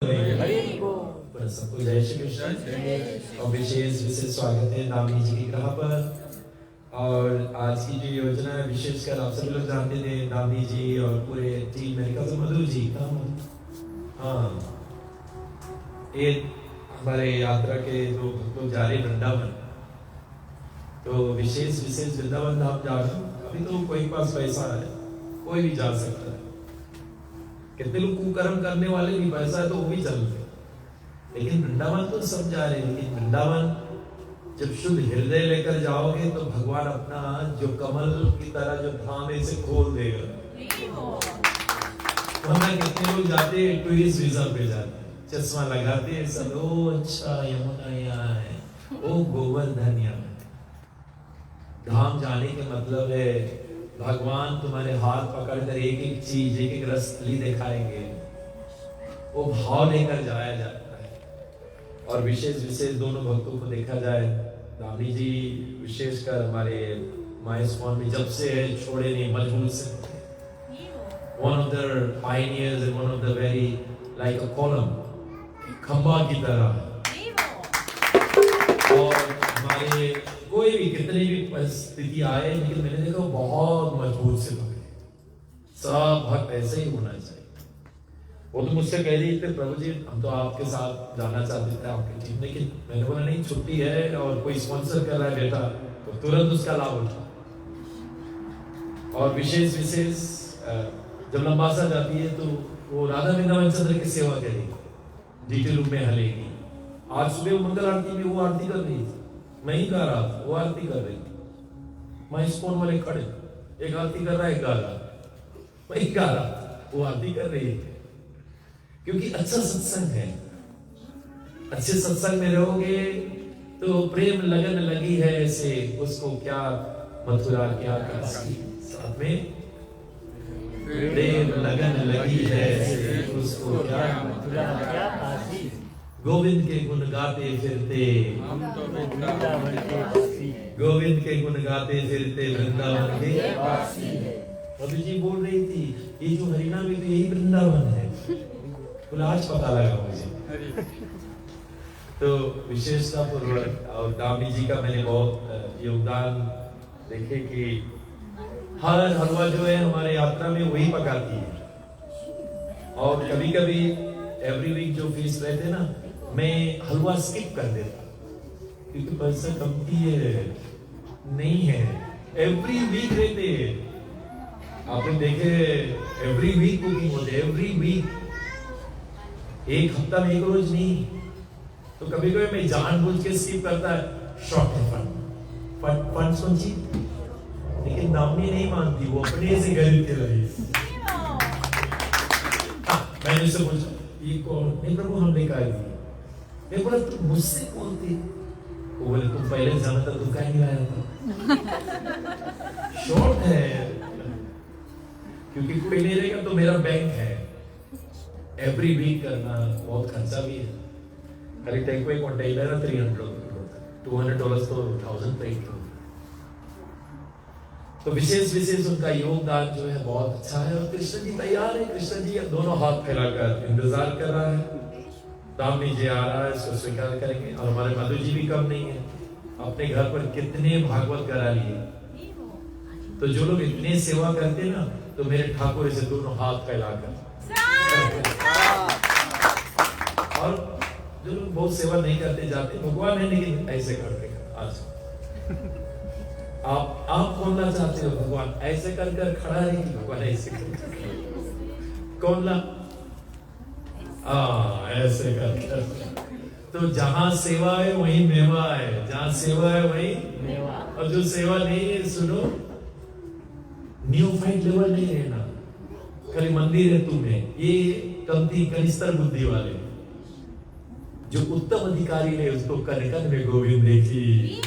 सबको जय श्री कृष्ण और विशेष विशेष स्वागत है दामिनी जी की ग्रह पर। और आज की जो योजना है विशेषकर आप सभी लोग जानते थे दामिनी जी और पूरे टीम मेरे से मधु जी का ये हमारे यात्रा के जो भक्त लोग जा रहे वृंदावन, तो विशेष विशेष वृंदावन धाम जा रहे हैं। अभी तो कोई पास पैसा है कोई भी जा सकता है, कितने लोग कुकर्म करने वाले भी पैसा है तो वो भी चल रहे, लेकिन वृंदावन तो सब जा रहे हैं। लेकिन वृंदावन जब शुद्ध हृदय लेकर जाओगे तो भगवान अपना जो कमल की तरह जो धाम है इसे खोल देगा। वरना कितने लोग जाते हैं टूरिस्ट वीजा पे जाते हैं, चश्मा लगाते हैं सब, ओ अच्छा यमुना यहाँ है, ओ गोवर्धन यहाँ है। धाम जाने के मतलब है भगवान तुम्हारे हाथ पकड़कर एक एक चीज एक एक रसली दिखाएंगे, वो भाव लेकर जाया जाता है। और विशेष विशेष दोनों भक्तों को देखा जाए, दामिनी जी विशेषकर हमारे माइस्कॉन में जब से है छोड़े नहीं, मजबूत से one of the pioneers and one of the very like a column, खंबा की तरह। और हमारे कोई भी कितनी भी परिस्थिति आए, लेकिन मैंने देखा बहुत मजबूत से पकड़े। सब भक्त ऐसे ही होना चाहिए। वो तो मुझसे कह रही थे प्रभु जी हम तो आपके साथ जाना चाहते थे आपकी टीम, लेकिन मैंने बोला नहीं छुट्टी है और कोई स्पॉन्सर कर रहा है बेटा तो तुरंत उसका लाभ उठा। और विशेष विशेष जब लंबासा जाती है तो वो राधा वृंदावन चंद्र की सेवा करेगी, डीटी रूप में हलेगी। आज सुबह वो मंगल आरती में वो आरती कर रही थी, मैं ही गा रहा था, वो आरती कर रही थी। मैं स्पोन वाले खड़े, एक आरती कर रहा है, एक गा रहा, मैं ही गा रहा था, वो आरती कर रही है। क्योंकि अच्छा सत्संग है, अच्छे सत्संग में रहोगे तो प्रेम लगन लगी है ऐसे, उसको क्या मथुरा क्या काशी, साथ में प्रेम लगन लगी है ऐसे, उसको क्या मथुरा क्या काशी। गोविंद के गुण गाते फिरते हम तो वृंदावन के वासी, गोविंद के गुण गाते फिरते वृंदावन के वासी है। मधु जी बोल रही थी ये जो हरिना में तो यही वृंदावन है, आज पता लगा मुझे। तो विशेषता पूर्वक और दामिनी जी का मैंने बहुत योगदान देखे कि हर हलवा जो है हमारे यात्रा में वही पकाती है। और कभी कभी एवरी वीक जो फीस रहते ना, मैं हलवा स्किप कर देता क्योंकि पैसा कमती है नहीं है। एवरी वीक रहते हैं, आपने देखे एवरी वीक कुकिंग होते, एवरी वीक, एक हफ्ता में एक रोज नहीं। तो कभी कभी मैं जानबूझ के स्किप करता है, शॉर्ट है फंड समझी, लेकिन दामिनी नहीं मानती, वो अपने से गरीब के रही। मैंने उससे पूछा ये कौन? नहीं प्रभु हम लेकर आई थी। मैं बोला तुम मुझसे कौन थी? वो बोले तुम पहले जाना था, तुम कहीं नहीं आया था। शॉर्ट है क्योंकि कोई नहीं रहेगा तो मेरा बैंक है, एवरी वीक करना बहुत खर्चा भी है। खाली टैंक में कंटेनर है $300 तो 1000 पे। तो विशेष विशेष उनका योगदान जो है बहुत अच्छा है। और कृष्ण जी तैयार है, कृष्ण जी दोनों हाथ फैलाकर इंतजार कर रहा है, दामिनी जी आ रहा है, इसको स्वीकार करेंगे। और हमारे मधु जी भी कम नहीं है, अपने घर पर कितने भागवत करा लिए। तो जो लोग इतने सेवा करते ना, तो मेरे ठाकुर इसे दोनों हाथ फैलाकर, और जो लोग बहुत सेवा नहीं करते जाते, भगवान है लेकिन ऐसे करते आज आप खोलना चाहते हो, भगवान ऐसे कर कर खड़ा है कि भगवान ऐसे खोलना ऐसे कर। तो जहां सेवा है वहीं मेवा है, जहां सेवा है वहीं मेवा। और जो सेवा नहीं है, सुनो, न्यू फाइट लेवल नहीं रहना, खाली मंदिर है तुम्हें, ये कमती कनिस्तर बुद्धि वाले। जो उत्तम अधिकारी है उसको कन कन में गोविंद देखी,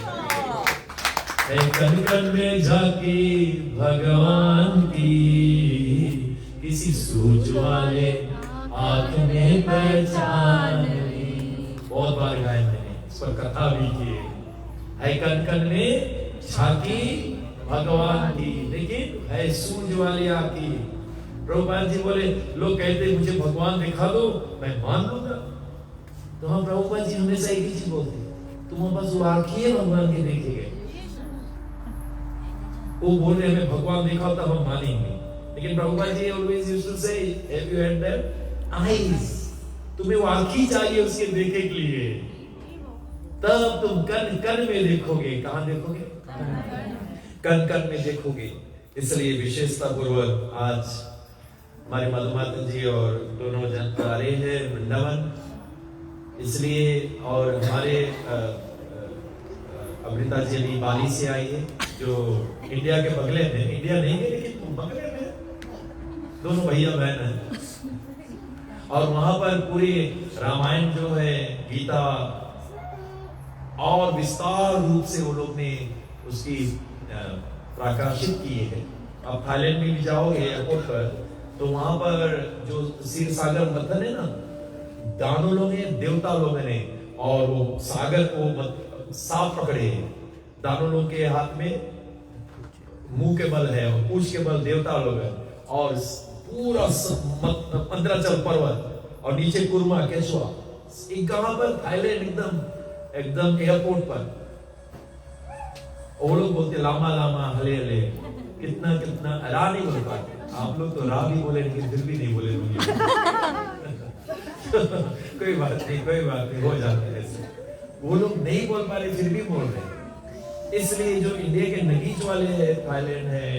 कन कन में झांकी भगवान की, किसी सूझ वाले आंख में पहचान। बहुत बार गाया मैंने, इस पर कथा भी की है। कन कन में झांकी भगवान की, लेकिन है सूझ वाले आंखी, प्रभुपाद जी बोले लोग कहते मुझे भगवान दिखा दो मैं मान लूंगा। तो हम प्रभुपाद जी हमेशा एक ही चीज बोलते, तुम्हारे पास वो आंखें है भगवान के देखेंगे। वो बोल रहे हमें भगवान दिखा तो हम मानेंगे, लेकिन Prabhupada ji always used to say, have you had their eyes? तुम्हें वो आंखें चाहिए उसके देखे के लिए, तब तुम कन कन में देखोगे। कहां देखोगे? कन कन में देखोगे। इसलिए विशेषता पूर्वक आज हमारे मधुमाता जी और दोनों जन आ रहे हैं वृंदावन, इसलिए और हमारे अमृता जी अभी बाली से आई है, जो इंडिया के बगले में, इंडिया नहीं है लेकिन बगले में, दोनों भैया बहन हैं। और वहां पर पूरी रामायण जो है, गीता, और विस्तार रूप से वो लोग ने उसकी प्रकाशित की है। आप थाईलैंड में भी जाओगे एयरपोर्ट पर, तो वहां पर जो क्षीर सागर मंथन है ना, दानव लोग हैं, देवता लोग ने, और वो सागर को सांप पकड़े हैं। दानव लोग के हाथ में मुंह के बल है और पूछ के बल देवता लोग है, और पूरा मंद्राचल पर्वत और नीचे कुर्मा केशवा, एक कहां पर? थाईलैंड, एकदम एयरपोर्ट पर। वो लोग बोलते लामा लामा हले हले, कितना कितना, रा नहीं बोल पाते। आप लोग तो रा भी बोले लेकिन फिर भी नहीं बोले कोई बात नहीं, हो जाता है ऐसे। वो लोग नहीं बोल पा रहे फिर भी बोल रहे। इसलिए जो इंडिया के नगीच वाले हैं, थाईलैंड है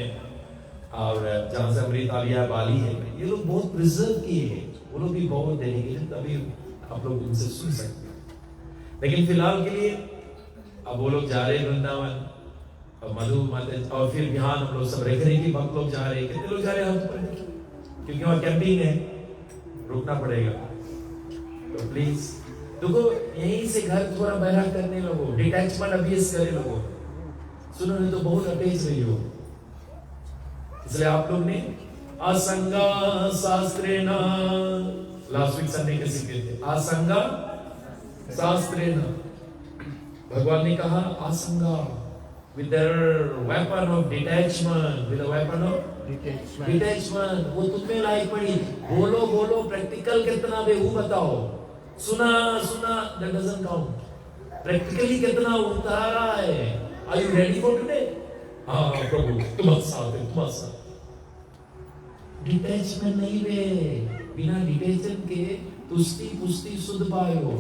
और जहां से अमृता लिया बाली है, ये लोग बहुत प्रिजर्व किए हैं, वो लोग भी बहुत डेडिकेटेड, तभी आप लोग उनसे सुन सकते हैं। लेकिन फिलहाल के लिए अब वो लोग जा रहे हैं वृंदावन, और मधु माता, और फिर बिहान हम लोग सब रेखरे की भक्त लोग जा रहे हैं। कितने लोग जा रहे हैं? हम तो क्योंकि वहां कैंपिंग है, रुकना पड़ेगा। तो प्लीज देखो, यहीं से घर थोड़ा बहरा करने लगो, डिटैचमेंट अभ्यास करे लोगों। सुनो नहीं तो बहुत अटैच रही हो। इसलिए आप लोग ने असंगा शास्त्रेण, लास्ट वीक संडे के सीखे थे, असंगा शास्त्रेण। भगवान ने कहा असंगा, with their weapon of detachment, with a weapon of detachment, वो तुम्हें लाई पड़ी। बोलो बोलो, प्रैक्टिकल कितना बे वो बताओ। सुना सुना, that doesn't count. प्रैक्टिकली कितना उतारा है? Are you ready for today? हाँ प्रभु तुम्हारे साथ है, तुम्हारे साथ। डिटैचमेंट नहीं बे, बिना डिटैचमेंट के तुष्टि पुष्टि शुद्ध पायो।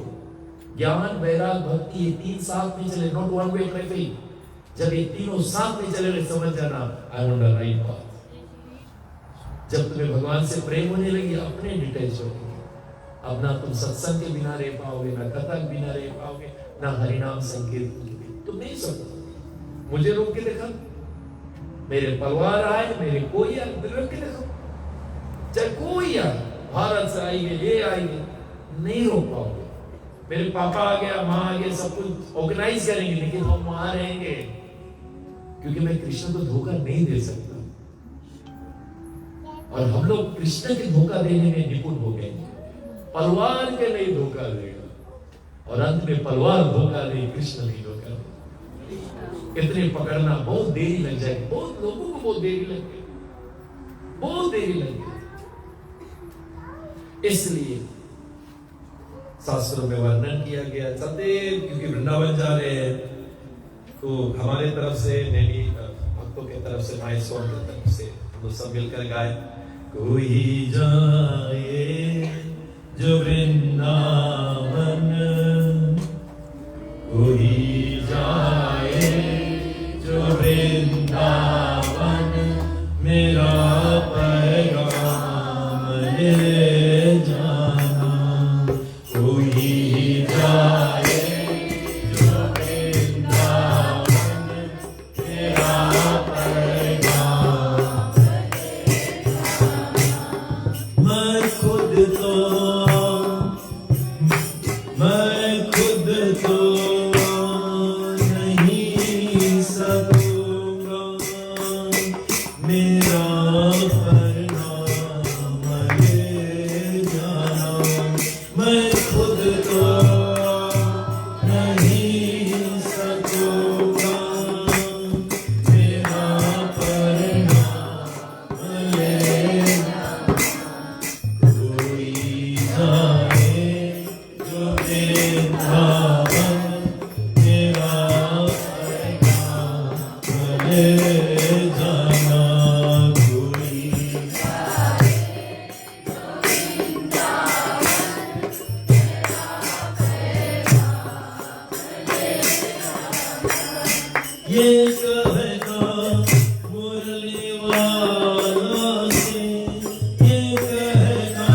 ज्ञान वैराग भक्ति ये तीन साथ में चले, नॉट वन वे ट्रैफिक। जब ये तीनों साथ में चले, समझ जाना आई ऑन द राइट पाथ। जब तुम्हें भगवान से प्रेम होने लगी, अपने डिटैच हो गए। अब ना तुम सत्संग के बिना रह पाओगे, ना कथा के बिना रह पाओगे, ना हरिनाम संकीर्तन के बिना। तुम नहीं सकते। मुझे रोक के देखा, मेरे परिवार आए, मेरे कोई आए, रोक के देखो, चाहे कोई आए, भारत से आएंगे, ये आएंगे, नहीं रोक पाओगे। मेरे पापा आ गया, माँ आ गया, सब कुछ ऑर्गेनाइज करेंगे, लेकिन हम वहां रहेंगे, क्योंकि मैं कृष्ण को धोखा नहीं दे सकता। और हम लोग कृष्ण के धोखा देने में निपुण हो गए, परिवार के नहीं धोखा देगा, और अंत में परिवार धोखा दे, कृष्ण नहीं धोखा दे। इतने पकड़ना बहुत देरी लग जाएगी, बहुत लोगों को बहुत देरी लग गई, बहुत देरी लग गई। इसलिए शास्त्रों में वर्णन किया गया। चलते क्योंकि वृंदावन जा रहे हैं, तो हमारे तरफ से, मेरी भक्तों के तरफ से, माई सॉन्ग की तरफ से हम लोग सब मिलकर गाए, कोई जाए जो वृंदावन, कोई जाए जो वृंदावन, मेरा पैगाम ले जाना। कोई जाए जो वृंदावन, मेरा पैगाम ले जाना। मैं खुद तो ये कहना मुरली वाला से, ये कहना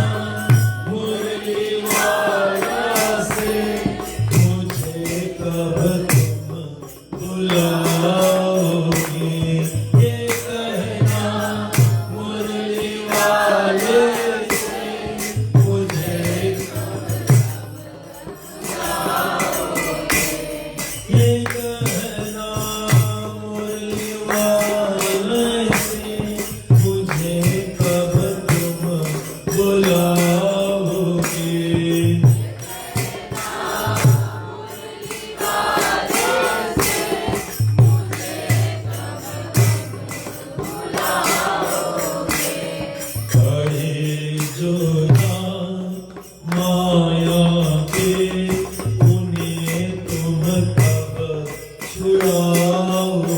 मुरली वाला से, मुझे कब तुम बुलाओगे। ये कहना मुरली वाले से, मुझे ये कहना मुरली वाले से, मुझे कब तुम बुलाओगे। बड़े जो नाग माया के, उन्हें तुम कब छुड़ाओगे।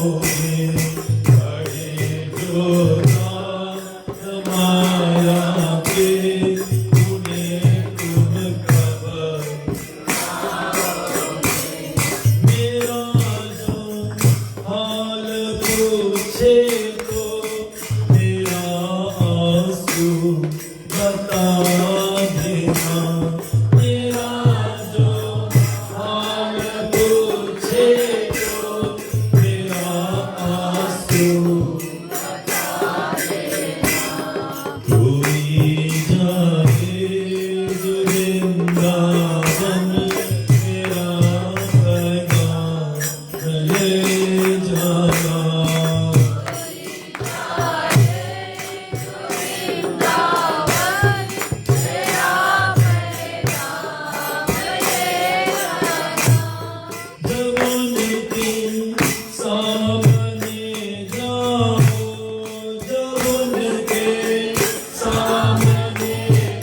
बड़े जो नाग माया के, उन्हें तुम कब, मेरा जो हाल पूछे तो मेरा आंसू बता देना। मेरा जो हाल पूछे तो मेरा आंसू कोई जाए जो वृंदावन, मेरा पैगाम ले जाना। जब उनके सामने जाओ, जब उनके सामने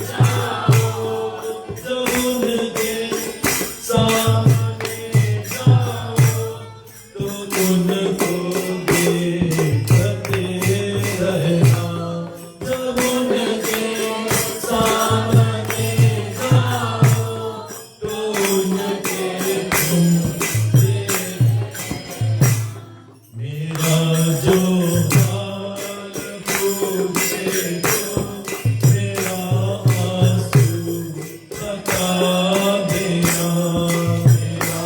जाओ, जब उनके सामने जाओ, तो उनको देखते रहना। जब उनके सामने जाओ, तो उनके तुम मेरा जो हाल पूछे तो मेरा आंसू बता देना। मेरा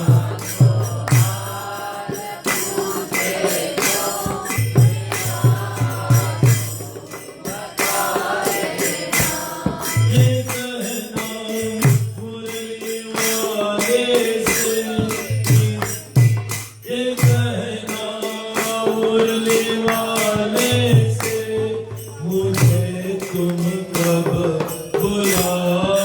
ये कहना मुरली वाले से, ये कहना मुरली वाले से, मुझे तुम कब बुलाओगे।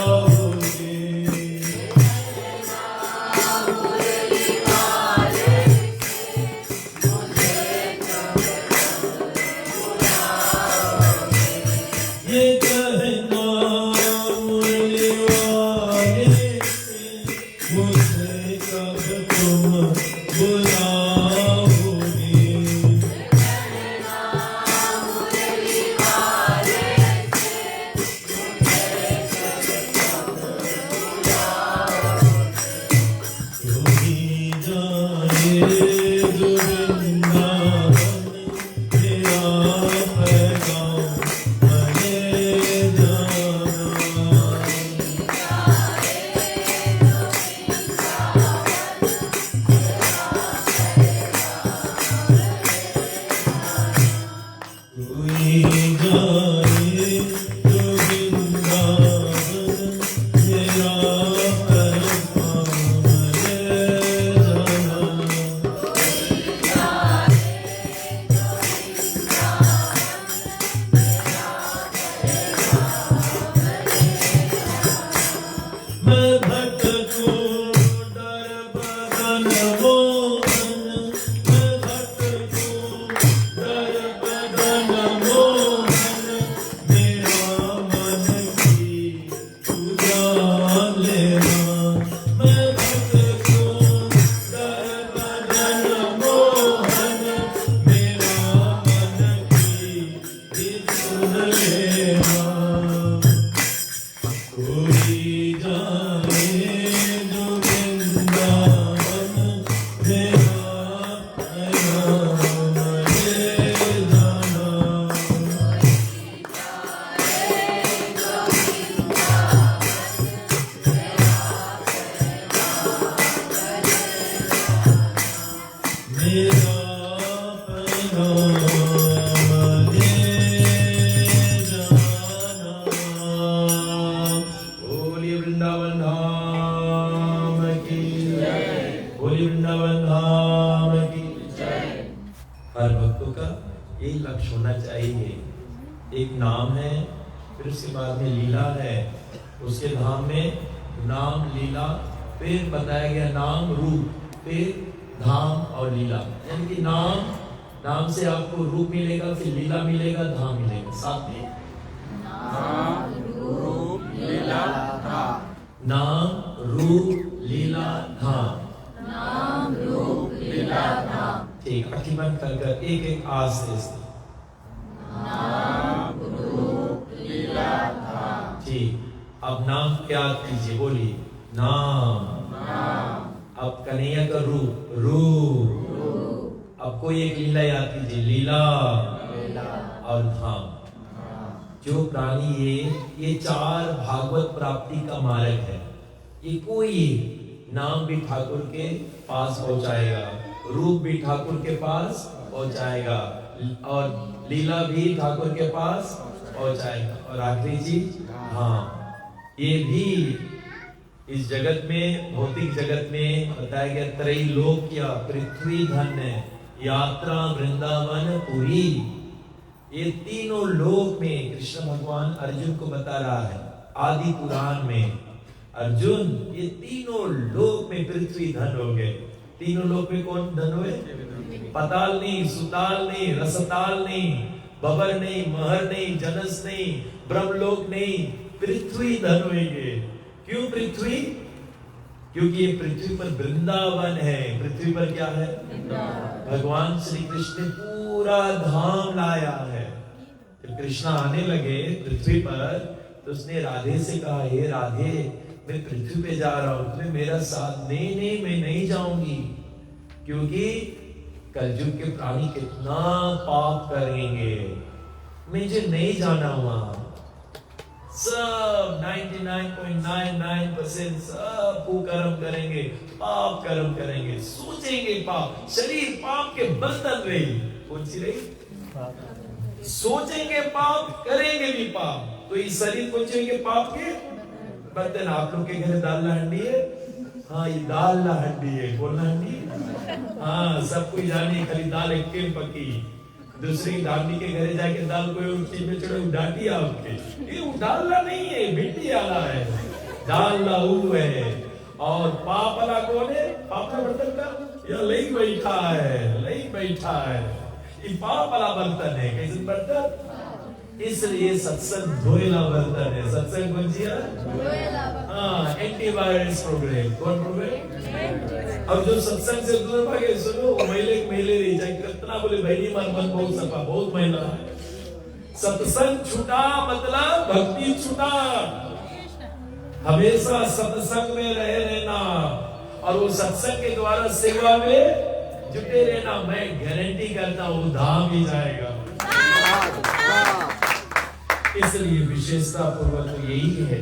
ये कहना मुरली वाले से, मुझे कब तुम बुलाओगे। कोई जाए जो वृंदावन, मेरा पैगाम ले जाना। कोई जाए जो वृंदावन, मेरा पैगाम ले जाना। मैं भटकूं डर बदन मोहन, मैं भटकूं डर बदन मोहन, मेरा मन की तू जान लेना। मैं भटकूं डर बदन मोहन, मेरा मन की भी सुन लेना। कोई जाए जो धाम की जय, बोलिए वृंदावन धाम की जय। हर भक्तों का एक लक्ष्य होना चाहिए, एक नाम है, फिर उसके बाद में लीला है, उसके धाम में नाम लीला, फिर बताया गया नाम रूप, फिर धाम और लीला। यानी कि नाम से आपको रूप मिलेगा, फिर लीला मिलेगा, धाम मिलेगा। साथ में नाम रूप लीला धाम, नाम रूप लीला धाम, नाम रूप लीला धाम। ठीक, आंखें बंद कर एक एक आस्ते से नाम रूप लीला धाम। ठीक, अब नाम क्या कीजिए, बोलिए नाम। अब कन्हैया का रूप। अब कोई एक लीला याद कीजिए, लीला और धाम। जो प्राणी ये चार भागवत प्राप्ति का मार्ग है। ये कोई नाम भी ठाकुर के पास पहुंचाएगा, रूप भी ठाकुर के पास पहुंचाएगा, और लीला भी ठाकुर के पास पहुंचाएगा, और आखिरी चीज धाम। ये भी इस जगत में, भौतिक जगत में बताया गया, त्रैलोक्य पृथ्वी धन यात्रा वृंदावन पुरी, ये तीनों लोक में कृष्ण भगवान अर्जुन को बता रहा है आदि पुराण में। अर्जुन, ये तीनों लोक में पृथ्वी धन हो गए। तीनों लोक में कौन धन हुए? पताल नहीं, सुताल नहीं, रसताल नहीं, बबर नहीं, महर नहीं, जनस नहीं, ब्रह्मलोक नहीं, पृथ्वी धन होंगे। क्यों पृथ्वी? क्योंकि ये पृथ्वी पर वृंदावन है। पृथ्वी पर क्या है? भगवान श्री कृष्ण ने पूरा धाम लाया है। जब कृष्ण आने लगे पृथ्वी पर, तो उसने राधे से कहा, हे राधे, मैं पृथ्वी पे जा रहा हूं, तुम्हें मेरा साथ। नहीं, मैं नहीं जाऊंगी, क्योंकि कलयुग के प्राणी कितना पाप करेंगे, मुझे नहीं जाना वहां। सब 99.99% सब कुकर्म करेंगे, पाप कर्म करेंगे, सोचेंगे पाप, शरीर पाप के बर्तन रही। कौन सी रही? सोचेंगे पाप, करेंगे भी पाप। तो ये शरीर कौन से पाप के बर्तन। आप लोग के घर दाल हंडी है? हाँ, ये दाल हंडी है। बोलना हंडी? हाँ, सब कोई जाने, खाली दाल एक पकी। दूसरी डांडी के घरे जाके दाल कोई उल्टी में चढ़े डांटी आपके, ये डालना नहीं है, भिंडी आला है, डालना वो है। और पाप वाला कौन है? पाप का बर्तन का या लई बैठा है, ये पाप वाला बर्तन है। कैसे बर्तन? इसलिए सत्संग धोएला बर्तन है। सत्संग कौन सी है? हाँ, एंटीवायरस प्रोग्राम। कौन प्रोग्राम? अब जो सत्संग से दूर भागे, सुनो, मैले रही जाए, कितना बोले भाई मन बहुत सफा, बहुत महिला है। सत्संग छूटा मतलब भक्ति छूटा। हमेशा सत्संग में रहना, और वो सत्संग के द्वारा सेवा में जुटे रहना। मैं गारंटी करता हूँ धाम ही जाएगा। इसलिए विशेषता पूर्वक तो यही है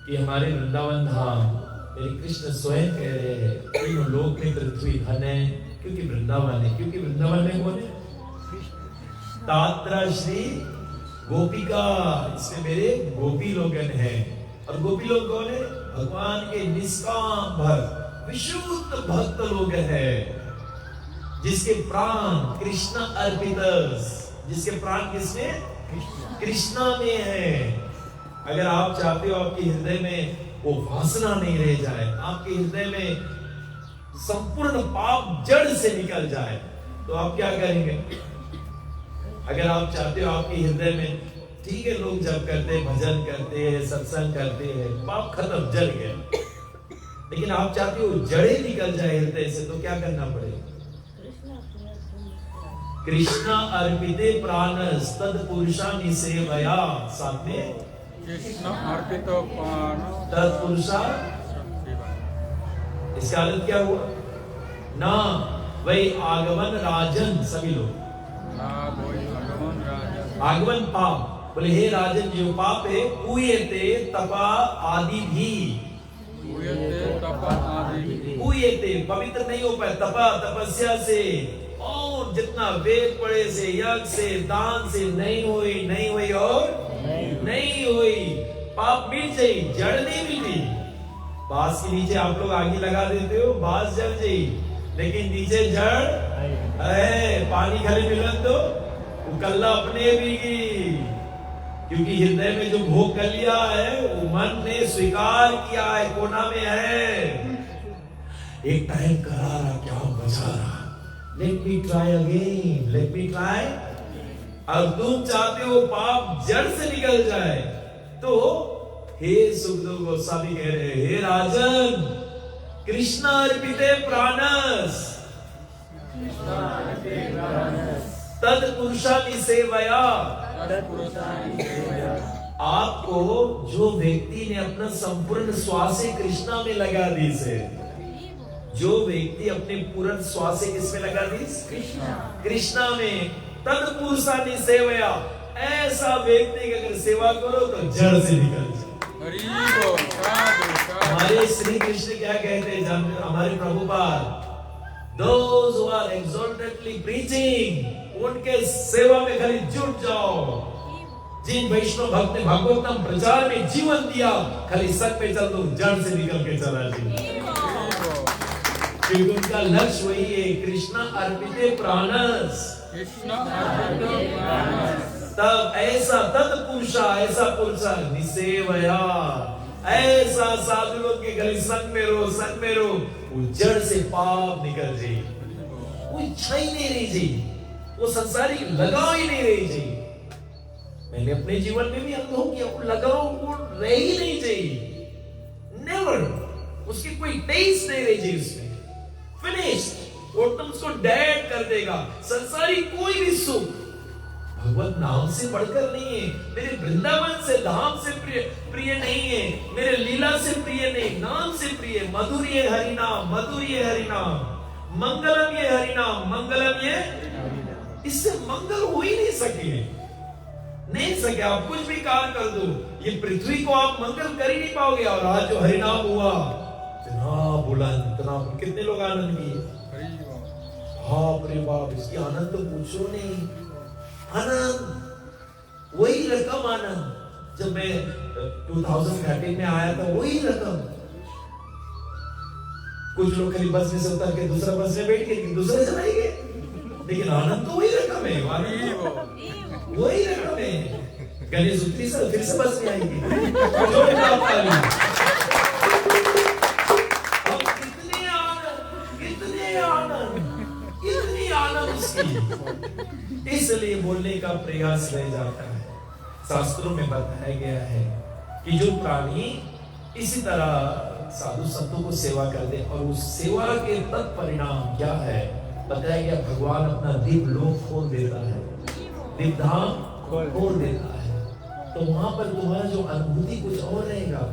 कि हमारे वृंदावन धाम, मेरे कृष्ण स्वयं कह रहे हैं, तीनों लोक में पृथ्वी धन है, क्योंकि वृंदावन है। क्योंकि वृंदावन में कौन है? तात्रा श्री गोपिका, इसमें मेरे गोपी लोगन है। और गोपी लोग कौन है? भगवान के निष्काम भक्त, विशुद्ध भक्त लोग है, जिसके प्राण कृष्ण अर्पित, जिसके प्राण किसमें? कृष्णा में है। अगर आप चाहते हो आपके हृदय में वो वासना नहीं रह जाए, आपके हृदय में संपूर्ण पाप जड़ से निकल जाए, तो आप क्या करेंगे? अगर आप चाहते हो आपके हृदय में, ठीक है, लोग जब करते हैं, भजन करते हैं, सत्संग करते हैं, पाप खत्म, जल गया, लेकिन आप चाहते हो जड़े निकल जाए हृदय से, तो क्या करना पड़ेगा? कृष्णा अर्पिते प्राणस तद पुरुषा निसेवया। साथ में कृष्ण अर्पित प्राण तद पुरुषा। इसका अर्थ क्या हुआ? ना वही आगमन राजन, सभी लोग आगमन पाप। बोले हे राजन, जो पाप है पूयते तपा आदि भी, पूयते पवित्र नहीं हो पाए, तपा तपस्या से, और जितना वेद पढ़े से, यज्ञ से, दान से नहीं हुई और नहीं हुई। पाप मिट गई, जड़ नहीं मिलती। बांस के नीचे आप लोग आगे लगा देते हो, बांस जल जाई, लेकिन नीचे जड़ है, पानी खाली मिलन दो वो कल्ला अपने भीगी, क्योंकि हृदय में जो भोग कर लिया है वो मन ने स्वीकार किया है, कोना में है। एक टाइम करारा क्या बचा रहा, let me try again, let me try. अब तुम चाहते हो पाप जड़ से निकल जाए, तो हे सुखदेव गोस्वामी कह रहे हैं, हे राजन, कृष्ण अर्पिते प्राणस तद पुरुषानि सेवया। आपको जो व्यक्ति ने अपना संपूर्ण श्वास कृष्णा में लगा दी से, जो व्यक्ति अपने पूर्ण श्वास किसमें लगा दी, कृष्णा में, तद पुरुषानि सेवया, ऐसा व्यक्ति की अगर सेवा करो तो जड़ से निकल जाए। हमारे श्री कृष्ण क्या कहते हैं, हमारे Prabhupada, those who are exaltedly preaching, उनके सेवा में खाली जुट जाओ। जिन वैष्णव भक्त ने भागवतम प्रचार में जीवन दिया, खाली सत पे चल दो, जड़ से निकल के चला जाए, क्योंकि उनका लक्ष्य वही है, कृष्ण अर्पिते प्राणस, कृष्ण अर्पिते प्राणस। तब ऐसा तत्पुरुषा, ऐसा पुरुषा निसेवया, ऐसा साधु लोग के गले संग में रो, संग में रो, वो जड़ से पाप निकल जाए, वो इच्छा ही नहीं रही जी, वो संसारिक लगाव ही नहीं रही जी। मैंने अपने जीवन में भी अनुभव किया, वो लगाव वो रह ही नहीं चाहिए, नेवर, उसकी कोई टेस्ट नहीं रही जी उसमें, फिनिश्ड, वो तुमको डेड कर देगा। संसारिक कोई भी सुख भगवत नाम से बढ़कर नहीं है, मेरे वृंदावन से धाम से प्रिय नहीं है, मेरे लीला से प्रिय नहीं, नाम से प्रिय। मधुर ये हरिनाम, मधुर ये हरिनाम, मंगलम ये हरिनाम, मंगलम ये, इससे मंगल हो ही नहीं सके। आप कुछ भी कार्य कर दो, ये पृथ्वी को आप मंगल कर ही नहीं पाओगे। और आज जो हरिनाम हुआ, इतना बुलंद, इतना, कितने लोग आनंद किए, बाप रे बाप, इसकी आनंद तो पूछो नहीं। आनंद, वही रकम आनंद, जब मैं 2013 में आया था, वही रकम। कुछ लोग खाली बस में से उतर के दूसरा बस में बैठ के दूसरे चलाए गए, लेकिन आनंद तो वही रकम है, वही रकम है। गणेश उत्तरी से फिर से बस में आएंगे, कितने आनंद उसकी। इसलिए बोलने का प्रयास रह जाता है। शास्त्रों में बताया गया है कि जो प्राणी इसी तरह साधु संतों को सेवा कर दे, और उस सेवा के तत्परिणाम क्या है बताया गया, भगवान अपना दिव्य लोक खोल देता है, दिव्य धाम खोल देता है। तो वहां पर तुम्हारा जो अनुभूति कुछ और रहेगा।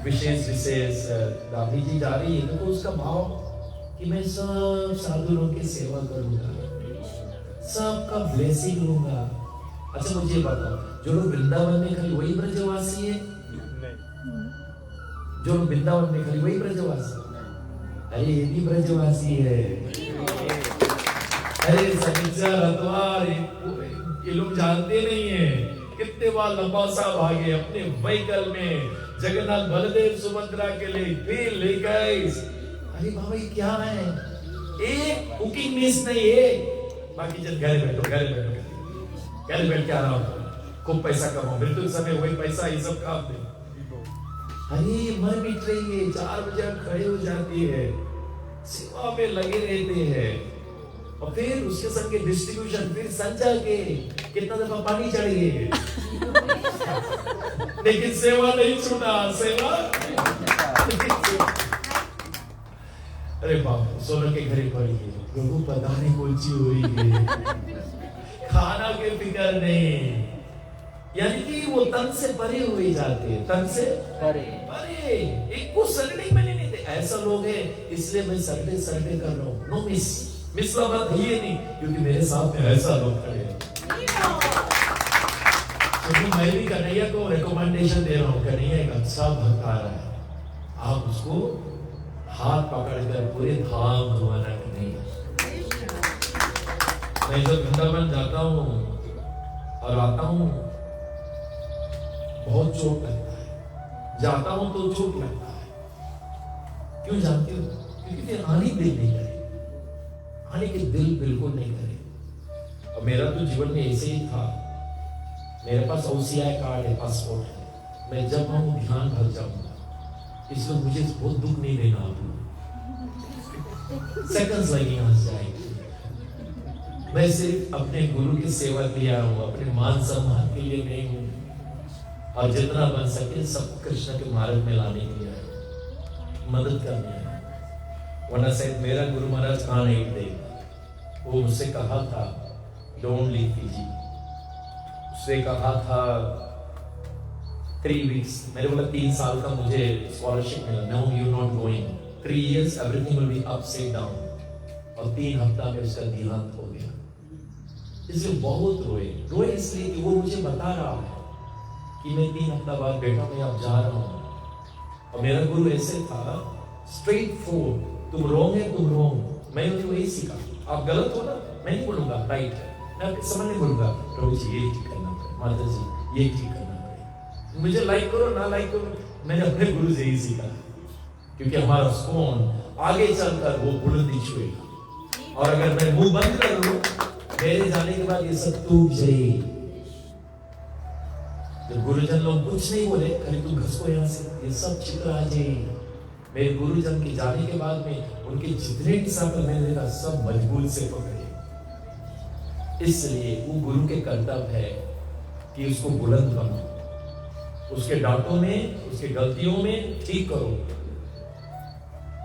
विशेष दादी जी जा रही है, तो उसका भाव कि मैं सब साधु लोगों की सेवा करूंगा, सबका ब्लेसिंग लूंगा। अच्छा मुझे बताओ, जो लोग वृंदावन में खाली वही ब्रजवासी है, जो लोग वृंदावन में खाली वही ब्रजवासी, अरे ये भी ब्रजवासी है। अरे सनिचर हतवार ये लोग जानते नहीं है, कितने बार लंबा सा भागे अपने व्हीकल में जगन्नाथ बलदेव सुभद्रा के लिए, फिर ले गए। अरे बाबा ये क्या है, एक कुकिंग मिस नहीं है, बाकी जन घर बैठो, घर बैठ के आराम करो, खूब पैसा कमाओ, मृत्यु समय वही पैसा ये सब काम दे। अरे मर मिट रही है, 4 बजे खड़े हो जाती है, सेवा में लगे रहते हैं, और फिर उसके संग के डिस्ट्रीब्यूशन, फिर संजय के कितना दफा पानी चढ़ गए, लेकिन सेवा नहीं छूटा, सेवा। अरे बाप, सोना के घरे पड़ी है, प्रभु पता नहीं कौन सी हुई है, खाना के फिक्र नहीं, यानी कि वो तन से परे हुए जाते हैं, तन से परे। एक को सगड़े में नहीं थे, ऐसा लोग है, इसलिए मैं सगड़े कर रहा हूँ। नो मिस बात ये नहीं, क्योंकि मेरे साथ में ऐसा लोग खड़े हैं। तो मैं भी कन्हैया को रिकमेंडेशन दे रहा हूँ, कन्हैया एक अच्छा भक्त आ रहा है, आप उसको हाथ पकड़कर पूरे धाम घुमाना कन्हैया। मैं जब वृंदावन जाता हूँ और आता हूँ, बहुत चोट लगता है, जाता हूँ तो चोट लगता है, क्यों जानते हो? क्योंकि फिर आने दिल नहीं करे, आने के दिल बिल्कुल नहीं करे। और मेरा तो जीवन में ऐसे ही था। मेरे पास OCI कार्ड है, पासपोर्ट है, मैं जब आऊँ ध्यान भर जाऊंगा, इसलिए मुझे बहुत दुख नहीं देना आपको। सेकंड्स लगेंगे आ जाएंगे। मैं सिर्फ अपने गुरु की सेवा के लिए आया हूँ, अपने मान सम्मान के लिए नहीं हूँ। और जितना बन सके सब कृष्ण के मार्ग में लाने के लिए आया, मदद करने आया। वरना शायद मेरा गुरु महाराज आ नहीं देगा। वो मुझसे कहा था डोंट लीव फीजी, उससे कहा था 3 weeks, मैंने बोला 3 साल का मुझे स्कॉलरशिप मिला, no you not going, 3 years everything will be upside down. और 3 हफ्ता में उसका देहांत हो गया। इसलिए बहुत रोए इसलिए कि वो मुझे बता रहा है कि मैं 3 हफ्ता बाद बेटा मैं अब जा रहा हूँ। और मेरा गुरु ऐसे था स्ट्रेट फॉरवर्ड, तुम रोंग है तुम रोंग। मैं उन्हें वही सीखा, आप गलत हो ना, मैं नहीं बोलूंगा राइट है, मैं आपके समझ नहीं बोलूंगा प्रभु जी ये ठीक करना पड़े, माता जी ये ठीक करना पड़े, मुझे लाइक करो ना लाइक करो। मैंने अपने गुरु से ही सीखा, क्योंकि हमारा स्पोन आगे चलकर वो बुलंदी छुएगा। और अगर मैं मुंह बंद कर लूं, मेरे जाने के बाद ये सब टूट जाए। जब गुरुजन लोग कुछ नहीं बोले, खाली तू घसको यहाँ से, ये सब चित्र आ जाए। मेरे गुरुजन के जाने के बाद में उनके जितने डिसाइपल मैंने देखा सब मजबूत से पकड़े। इसलिए वो गुरु के कर्तव्य है कि उसको बुलंद बनाओ, उसके डांटों में, उसके गलतियों में ठीक करो।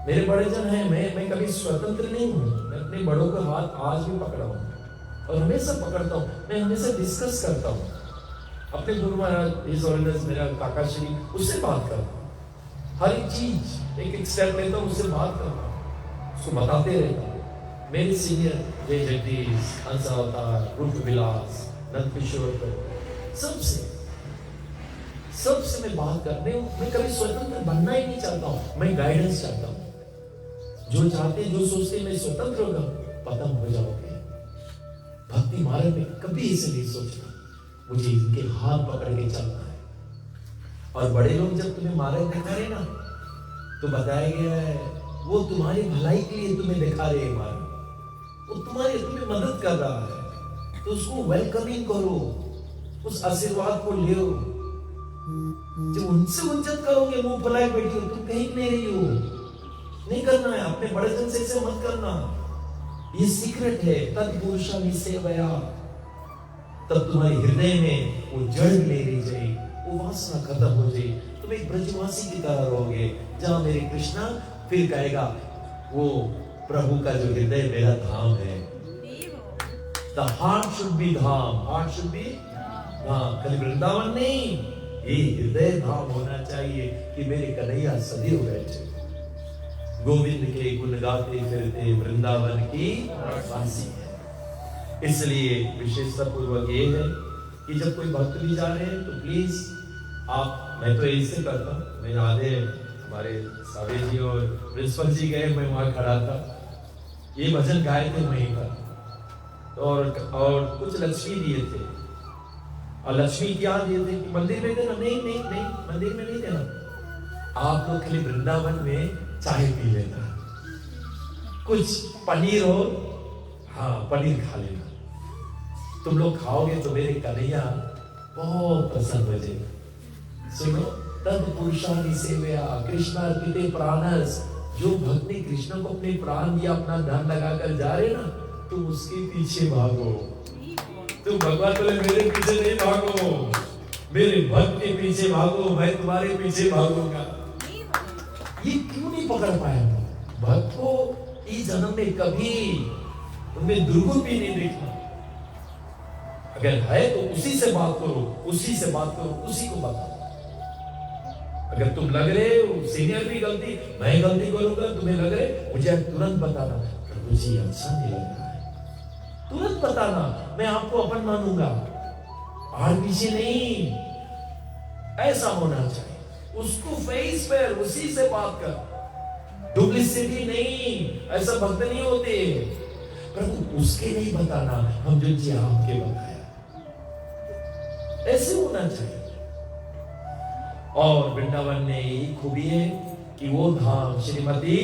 मेरे बड़े जन हैं, मैं कभी स्वतंत्र नहीं हूं, मैं अपने बड़ों का हाथ आज भी पकड़ा हूं और हमेशा पकड़ता हूं। मैं हमेशा डिस्कस करता हूं अपने गुरु महाराज मेरा काका श्री, उससे बात करता हूं, हर एक चीज एक स्टेप लेता हूं, उससे बात करता हूं, उसको बताते रहता हूं। मेरे सीनियर जय जगदीश, हंस अवतार, रूप विलास, नंद किशोर, सबसे मैं बात करने हूं। मैं कभी स्वतंत्र बनना ही नहीं चाहता हूं, मैं गाइडेंस चाहता हूं। जो चाहते जो सोचते मैं स्वतंत्र होगा, पतंग हो जाओगे। भक्ति मार्ग में कभी इसे नहीं सोचना, मुझे इनके हाथ पकड़ के चलना है। और बड़े लोग जब तुम्हें मार्ग दिखा रहे ना, तो बताया गया है वो तुम्हारी भलाई के लिए तुम्हें दिखा रहे हैं मार्ग, वो तुम्हें मदद कर रहा है, तो उसको वेलकमिंग करो, उस आशीर्वाद को ले। जब उनसे उज्जत करोगे, मुंह फुलाए बैठी हो, तुम कहीं नहीं रही हो, नहीं करना है। अपने बड़े जन से ऐसे मत करना, ये सीक्रेट है। तत्पुरुषा निसेवया, तब तुम्हारे हृदय में वो जड़ ले रही जाए, वो वासना खत्म हो जाए, तुम एक ब्रजवासी की तरह रहोगे। जहां मेरे कृष्णा फिर कहेगा वो प्रभु का जो हृदय मेरा धाम है। The heart should be Dham, heart should be धाम, खाली वृंदावन नहीं, ये हृदय धाम होना चाहिए कि मेरे कन्हैया सदैव बैठे, गोविंद के गुण गाते फिरते वृंदावन की वासी है। इसलिए विशेषता पूर्वक ये है कि जब कोई भक्त भी जा रहे हैं तो प्लीज आप, मैं तो ऐसे करता हूँ, मेरे आधे हमारे सावे जी और प्रिंसिपल जी गए, मैं वहां खड़ा था, ये भजन गाए थे वहीं पर, और कुछ लक्ष्मी दिए थे। और लक्ष्मी क्या दिए थे कि मंदिर में देना, नहीं मंदिर में नहीं देना, आप लोग खाली वृंदावन में चाय पी लेना, कुछ पनीर हो, हाँ पनीर खा लेना, तुम लोग खाओगे तो मेरे कन्हैया बहुत प्रसन्न हो जाएगा। सुनो, तद पुरुषानि सेवया कृष्णार्पिते प्राणस, जो भक्त ने कृष्ण को अपने प्राण दिया, अपना धन लगाकर जा रहे ना, तुम उसके पीछे भागो। तुम भगवान बोले मेरे पीछे नहीं भागो, मेरे भक्त के पीछे भागो, मैं तुम्हारे पीछे भागूंगा। ये क्यों नहीं पकड़ पाया भक्त को? इस जन्म में कभी उनमें दुर्गुण भी नहीं देखना। अगर है तो उसी से बात करो, उसी से बात करो, उसी को बताओ। अगर तुम लग रहे हो सीनियर भी गलती, मैं गलती करूंगा, तुम्हें लग रहे, मुझे तुरंत बताना प्रभु जी अच्छा नहीं लग रहा है, तुरंत बताना, मैं आपको अपन मानूंगा, आगे पीछे नहीं। ऐसा होना चाहिए, उसको फेस पर उसी से बात कर, डुप्लिसिटी नहीं, ऐसा भक्त नहीं होते। प्रभु उसके नहीं बताना, हम जो जी आपके बताया, ऐसे होना चाहिए। और वृंदावन में यही खूबी है कि वो धाम श्रीमती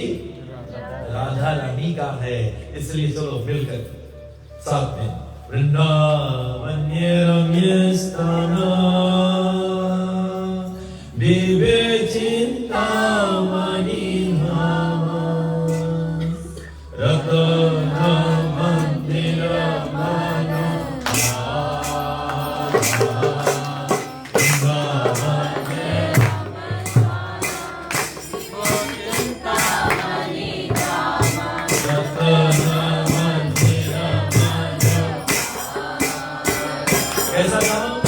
राधा रानी का है। इसलिए चलो मिलकर साथ में वृंदावन्य रम्य स्थान दिव्य चिंतामणि धाम रतन मंदिर मन ऐसा नाम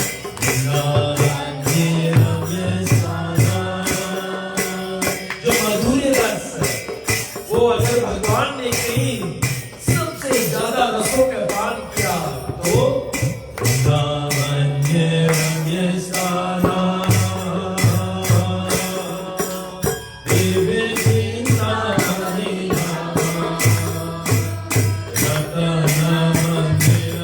जो मधुर रस है, वो अगर भगवान ने कहीं सबसे ज्यादा रसों का पान किया तो वृंदावन्य रम्य स्थान दिव्य चिंतामणि धाम रतन मंदिर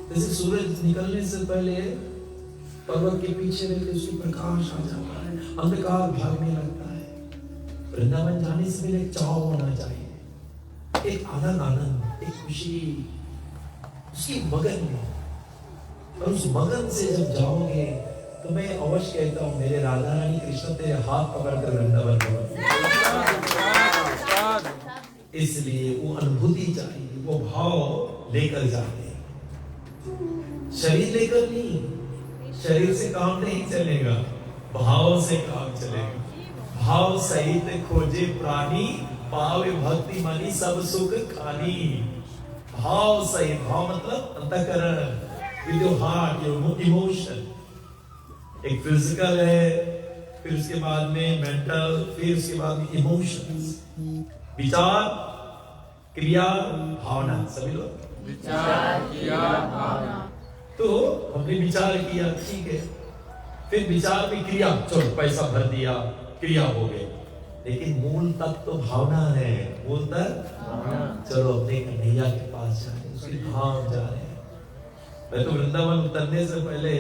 जैसे सूरज निकलने से पहले पर्वत के पीछे रहते उसकी प्रकाश आ जाता है, अंधकार भागने लगता है। वृंदावन जाने से पहले एक चाव होना चाहिए, एक आनंद, एक खुशी, उसकी मगन में। और उस मगन से जब जाओगे तो मैं अवश्य कहता हूँ मेरे राधा रानी कृष्ण तेरे हाथ पकड़कर वृंदावन जाओ। इसलिए वो अनुभूति चाहिए, वो भाव लेकर जाते हैं, शरीर लेकर नहीं। शरीर से काम नहीं चलेगा, भाव से काम चलेगा। भाव सहित खोजे प्राणी, पावे भक्ति मानी सब सुख खानी। भाव सहित, भाव मतलब अंतःकरण, with your heart, your emotion. एक फिजिकल है, फिर उसके बाद में मेंटल, फिर उसके बाद में इमोशंस, विचार, क्रिया, भावना। सभी लोग विचार, क्रिया, भावना। तो हमने विचार किया, ठीक है, फिर विचार में क्रिया, चलो पैसा भर दिया, क्रिया हो गई, लेकिन मूल तक तो भावना है। मूल तक चलो अपने कन्हैया के पास जा रहे हैं, उसके धाम जा रहे हैं। मैं तो वृंदावन उतरने से पहले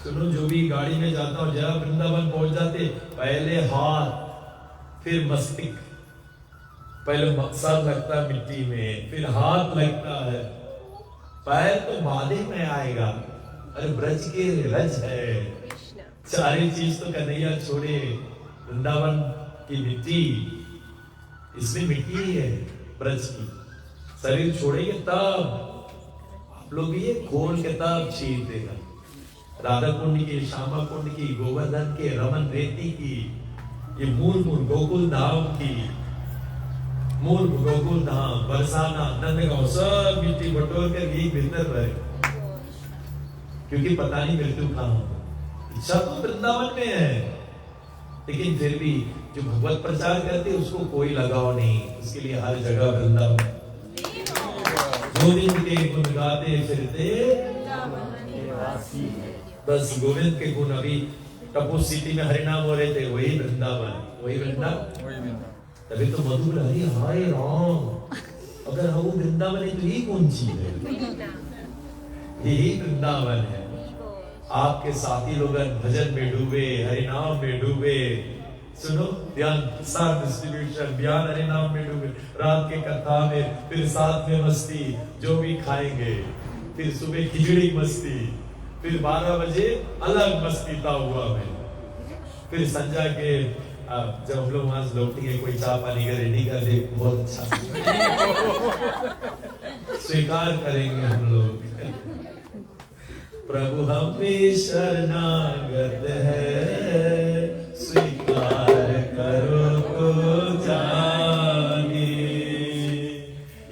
सुनो, जो भी गाड़ी में जाता हूँ, जब वृंदावन पहुंच जाते पहले हाथ, फिर मस्तिष्क, पहले सर लगता है मिट्टी में, फिर हाथ लगता है, पैर तो बाद में आएगा। अरे ब्रज के रज है, सारी चीज तो कन्हैया छोड़े। वृंदावन की मिट्टी, इसमें मिट्टी ही है ब्रज की। शरीर छोड़ेंगे तब आप लोग ये खोल के तब छीन देगा। राधा कुंड की, श्यामा कुंड की, गोवर्धन के, रमन रेती की, ये मूल गोकुल धाम की, मूल गोकुल धाम, बरसाना, नंदगांव, सब मिट्टी बटोर कर यही भीतर रहे, क्योंकि पता नहीं मृत्यु कहाँ। इच्छा तो वृंदावन में है, लेकिन फिर भी जो भगवत प्रचार करते उसको कोई लगाव नहीं, उसके लिए हर जगह वृंदावन। गोविंद के गुण गाते फिरते बस, गोविंद के गुण। अभी कपूर सिटी में हरिनाम हो रहे थे, वही वृंदावन, वही वृंदावन। तभी तो मधुर हरि हाय राम। अगर हम वृंदावन है तो ये कौन चीज है? यही वृंदावन है। आपके साथी लोग भजन में डूबे, हरिनाम में डूबे। सुनो, ध्यान, साथ डिस्ट्रीब्यूशन, ध्यान हरिनाम में डूबे, रात के कथा में, फिर साथ में मस्ती, जो भी खाएंगे, फिर सुबह खिचड़ी मस्ती, फिर 12 बजे अलग मस्ती था हुआ में, फिर संजा के जब हम लोग वहां से लौटेंगे, कोई चाय पानी का रेडी कर दे, बहुत अच्छा स्वीकार करेंगे हम लोग। प्रभु हमें शरणागत है, स्वीकार करो तो जाने।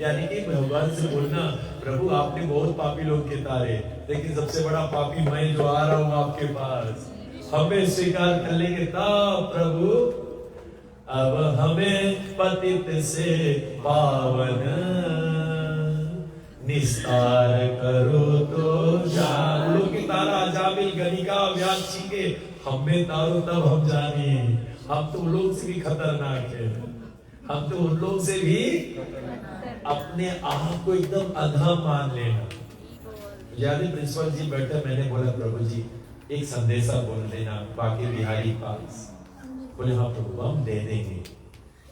यानी कि भगवान से बोलना, प्रभु आपने बहुत पापी लोग के तारे, लेकिन सबसे बड़ा पापी मैं जो आ रहा हूं आपके पास, हमें स्वीकार कर लेंगे तब प्रभु अब हमें पतित से पावन निस्तार करो तो जान। लोग की तार तारा जाबिल गनिका व्यासी के हमें तारो तब हम जाने हम तो उन लोग से भी खतरनाक है, हम तो उन लोग से भी अपने आप को एकदम अधम मान लेना। याद है प्रिंसिपल जी बैठे, मैंने बोला प्रभु जी एक संदेशा बोल देना बाकी बिहारी पास। बोले हाँ प्रभु हम दे देंगे।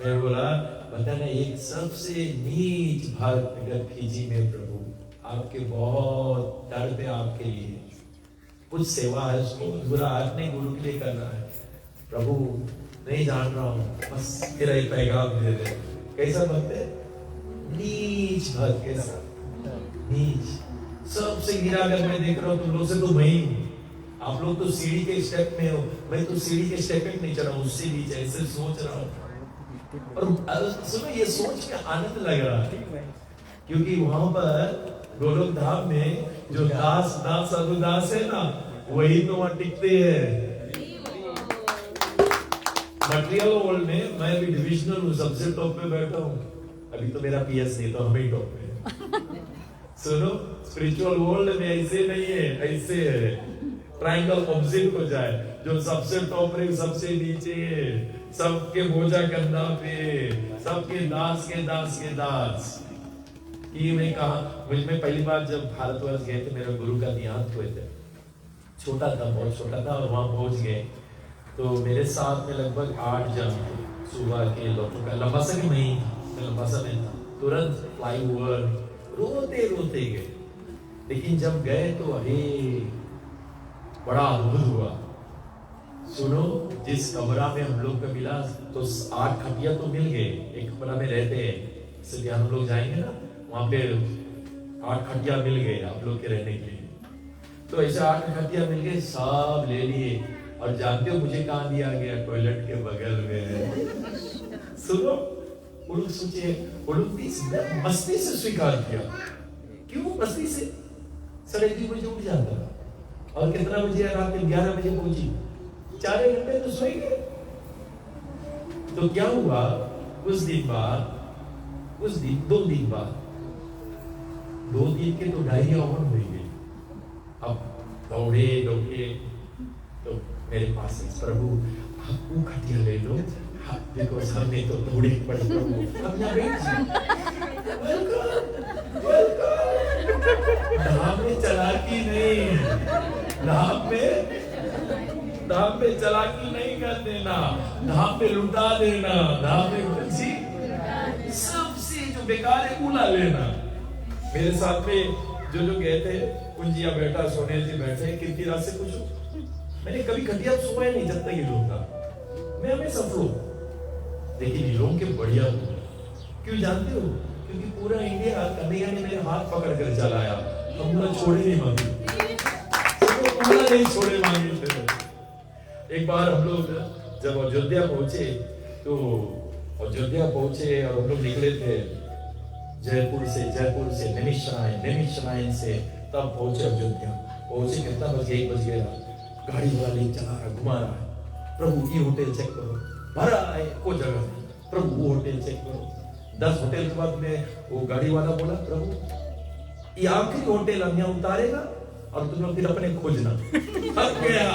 मैं बोला बताना एक सबसे नीच भक्त अगर फीजी में प्रभु आपके बहुत दर्द है, आपके लिए कुछ सेवा है, उसको बुरा आपने गुरु के लिए करना है प्रभु, नहीं जान रहा हूँ, बस तेरा एक पैगाम दे दे। कैसा भक्त है? नीच भक्त। कैसा नीच? सबसे गिरा अगर मैं देख रहा हूँ तुम लोग से तो मैं ही हूँ। आप लोग तो सीढ़ी के स्टेप में हो, मैं तो सीढ़ी के स्टेप में नहीं चढ़ा हूँ, उससे नीचे ऐसे सोच रहा हूँ। और सुनो ये सोच के आनंद लग रहा है क्योंकि वहां पर गोलोक धाम में जो दास दास साधुदास है ना वही तो वहां टिकते हैं। मटेरियल वर्ल्ड में मैं भी डिविजनल हूँ, सबसे टॉप पे बैठा हूँ। अभी तो मेरा पीएस नहीं तो हम ही टॉप पे। सुनो स्पिरिचुअल वर्ल्ड में ऐसे नहीं है, ऐसे है ट्रायंगल ऑपोजिट हो जाए, जो सबसे टॉप है सबसे नीचे है, सबके बोझा कंधा पे, सबके दास के दास के दास। ये मैं कहा, मैं पहली बार जब भारतवर्ष गए थे मेरे गुरु का देहांत हुए थे, छोटा था बहुत छोटा था, और वहां पहुंच गए तो मेरे साथ में लगभग 8 जन थे सुबह के लोगों का। लंबासा की नहीं, मैं लंबासा में था, तुरंत फ्लाईओवर रोते रोते गए। लेकिन जब गए तो अरे बड़ा अद्भुत हुआ। सुनो जिस कमरा में हम लोग को मिला तो 8 खटिया तो मिल गए, एक कमरा में रहते हैं, इसलिए हम लोग जाएंगे ना वहां पे 8 खटिया मिल गए आप लोग के रहने के लिए। तो ऐसे 8 खटिया मिल गए, सब ले लिए। और जानते हो मुझे कहाँ दिया गया? टॉयलेट के बगल में। सुनो वो लोग सोचे, वो लोग मस्ती से स्वीकार किया। क्यों मस्ती से? 3:30 बजे उठ जाता था और कितना बजे? रात में 11 बजे पहुंची, 4 घंटे तो सोएंगे। तो क्या हुआ कुछ दिन बाद, कुछ दिन 2 दिन बाद, 2 दिन के तो डायरिया ऑन हो गई। अब दौड़े दौड़े तो मेरे पास प्रभु आप वो खटिया ले लो, देखो सामने तो दौड़े पड़े प्रभु, अब यहाँ बैठ धाम में चलाकी नहीं, धाम में चलाकी नहीं कर देना, धाम पे लुटा देना, धाम में खुशी सबसे जो बेकार है उला लेना। मेरे साथ में जो गए थे, कुंजिया बैठा, सोनिया जी बैठे, कीर्ति राज से पूछो, मैंने कभी खटिया सोया नहीं जब तक ये लोग था, मैं हमेशा फ्लो। लेकिन ये लोग के बढ़िया हुआ, क्यों जानते हो? क्योंकि पूरा इंडिया कन्हैया ने मेरे हाथ पकड़ कर चलाया, हम लोग छोड़े नहीं मांगे, पूरा नहीं छोड़े मांगे थे। एक बार हम लोग जब अयोध्या पहुंचे तो अयोध्या पहुंचे और हम लोग निकले थे जयपुर से नैमिषारण्य से, तब पहुंचे अयोध्या। पहुंचे कितना बज गया? 1 बज गया। गाड़ी वाला ले चला रहा, घुमा रहा है, प्रभु ये होटल चेक करो, भरा है कोई जगह नहीं, प्रभु वो होटल चेक करो। 10 होटल के बाद में वो गाड़ी वाला बोला, प्रभु ये आखिरी होटल हम यहाँ उतारेगा और तुम लोग फिर अपने खोजना। थक गया।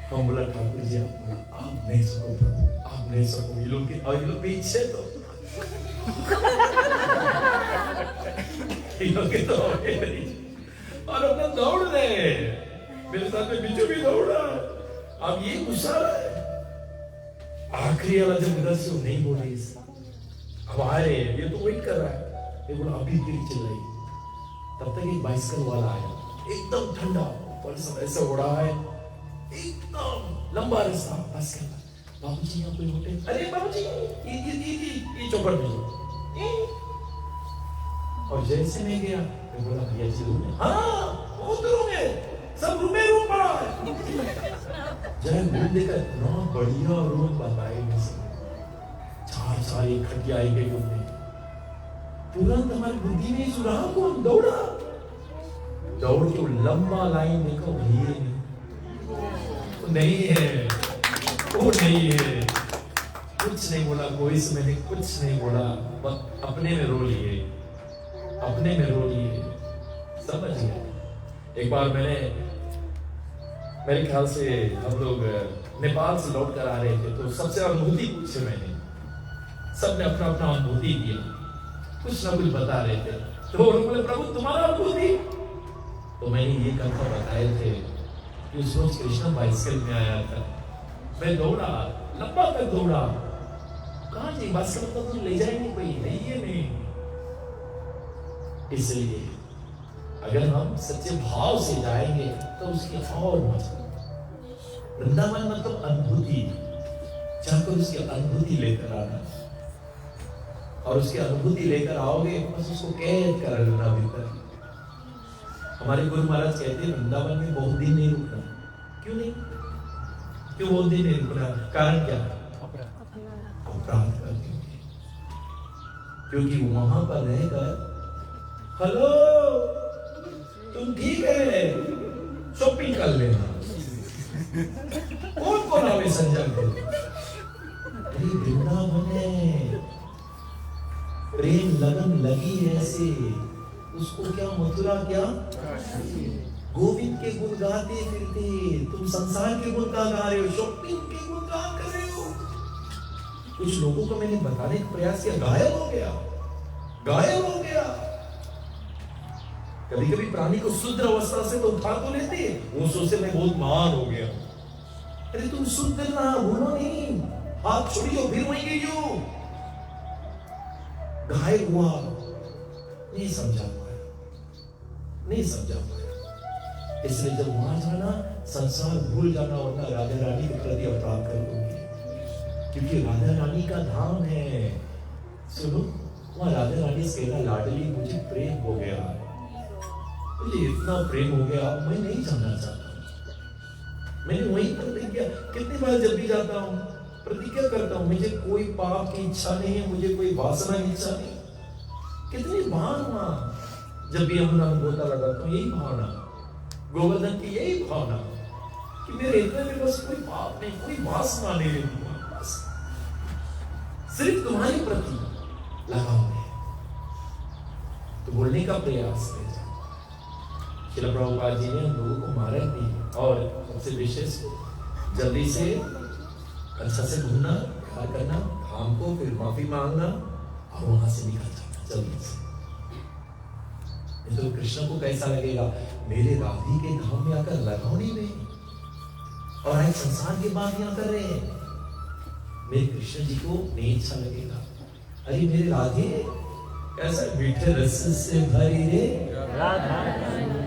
हम बोला ठाकुर जी आप नहीं सको प्रभु, आप नहीं सको। ये लोग पीछे तो और अपना दौड़ रहे, मेरे साथ में बिच्छू भी दौड़ा। अब ये गुस्सा है, आखिरी वाला जब उधर से नहीं बोले, अब आ रहे हैं, ये तो वेट कर रहा है, ये बोला अभी तेरी चिल्लाई। तब तक एक बाइसिकल वाला आया, एकदम ठंडा, पल्सर ऐसा उड़ा है, एकदम लंबा रास्ता। बस बाबूजी यहाँ कोई होटल? अरे बाबूजी ये चौपड़ में। और जैसे मैं गया, मैं बोला भैया जी रूम है? हाँ बहुत रूम है, सब रूम पड़ा है। जरा रूम देखा, इतना बढ़िया रूम बताए, 4 खटिया आई गई रूम में। तुरंत हमारी बुद्धि में सुराग को दौड़ के लंबा लाइन देखो, ये नहीं है, वो नहीं है, कुछ नहीं बोला कोई से, मैंने कुछ नहीं बोला, बस अपने में रो लिए, समझ गए। एक बार मेरे ख्याल से हम लोग नेपाल से लौट कर आ रहे थे, तो सबसे अनुभूति पूछे मैंने, सबने अपना अपना अनुभूति दिया, कुछ ना कुछ बता रहे थे। तो वो बोले प्रभु तुम्हारा अनुभूति, तो मैंने ये कथा बताए थे कि उस रोज कृष्णा बाइसिकल में आया था, मैं दौड़ा, लंबा तक दौड़ा, कहाँ जी बाइसिकल तो तुम ले जाएंगे, कोई नहीं है नहीं। इसलिए अगर हम सच्चे भाव से जाएंगे तो उसकी और मजा। वृंदावन मतलब अनुभूति, जाकर उसकी अनुभूति लेकर आना, और उसकी अनुभूति लेकर आओगे बस उसको कैद कर लेना भीतर। हमारे गुरु महाराज कहते हैं वृंदावन में बहुत दिन नहीं रुकना। क्यों नहीं? क्यों बहुत दिन नहीं रुकना? कारण क्या? अपराध करते हैं। क्योंकि वहां पर रहकर हेलो तुम ठीक है, शॉपिंग कर लेना, कौन कौन हमें संजय को? अरे वृंदावन है, प्रेम लगन लगी ऐसे, उसको क्या मथुरा क्या गोविंद के गुण गाते फिरते, तुम संसार के गुण गा रहे हो, शॉपिंग के गुण गा कर रहे हो। कुछ लोगों को मैंने बताने का प्रयास किया, गायब हो गया, गायब हो गया। कभी कभी प्राणी को शुद्ध अवस्था से तो उठा तो लेते, वो सोचते मैं बहुत महान हो गया। अरे तुम शुद्ध ना भूलो नहीं, हाथ छोड़ियो फिर वहीं गई हो, गायब हुआ, नहीं समझा पाया, नहीं समझा पाया। इसलिए जब वहां जाना संसार भूल जाना, वरना राधा रानी के प्रति अपराध कर दोगे, क्योंकि राधा रानी का धाम है। सुनो, वहां राधा रानी से कहना लाडली मुझे प्रेम हो गया, मुझे इतना प्रेम हो गया, मैं नहीं जानना चाहता। मैंने वहीं प्रतिज्ञा, कितनी बार जब भी जाता हूँ प्रतिज्ञा करता हूँ, मुझे कोई पाप की इच्छा नहीं है, मुझे कोई वासना की इच्छा नहीं। कितनी भावना, जब भी यमुना में गोता लगाता हूँ यही भावना, गोवर्धन की यही भावना कि मेरे हृदय में बस कोई पाप नहीं, कोई वासना नहीं रहती, बस सिर्फ तुम्हारे प्रति लगाव है। तो बोलने का प्रयास है। श्रील प्रभुपाद जी ने हम लोगों को मार्ग दी, और सबसे विशेष जल्दी से अच्छा से घूमना, क्या करना, धाम को फिर माफी मांगना और वहां से निकल जाना जल्दी से। तो कृष्ण को कैसा लगेगा, मेरे राधी के धाम में आकर लगौनी में, और आज संसार की बात यहाँ कर रहे हैं, मेरे कृष्ण जी को नहीं अच्छा लगेगा। अरे मेरे राधे कैसा मीठे रस से भरी रे राधा,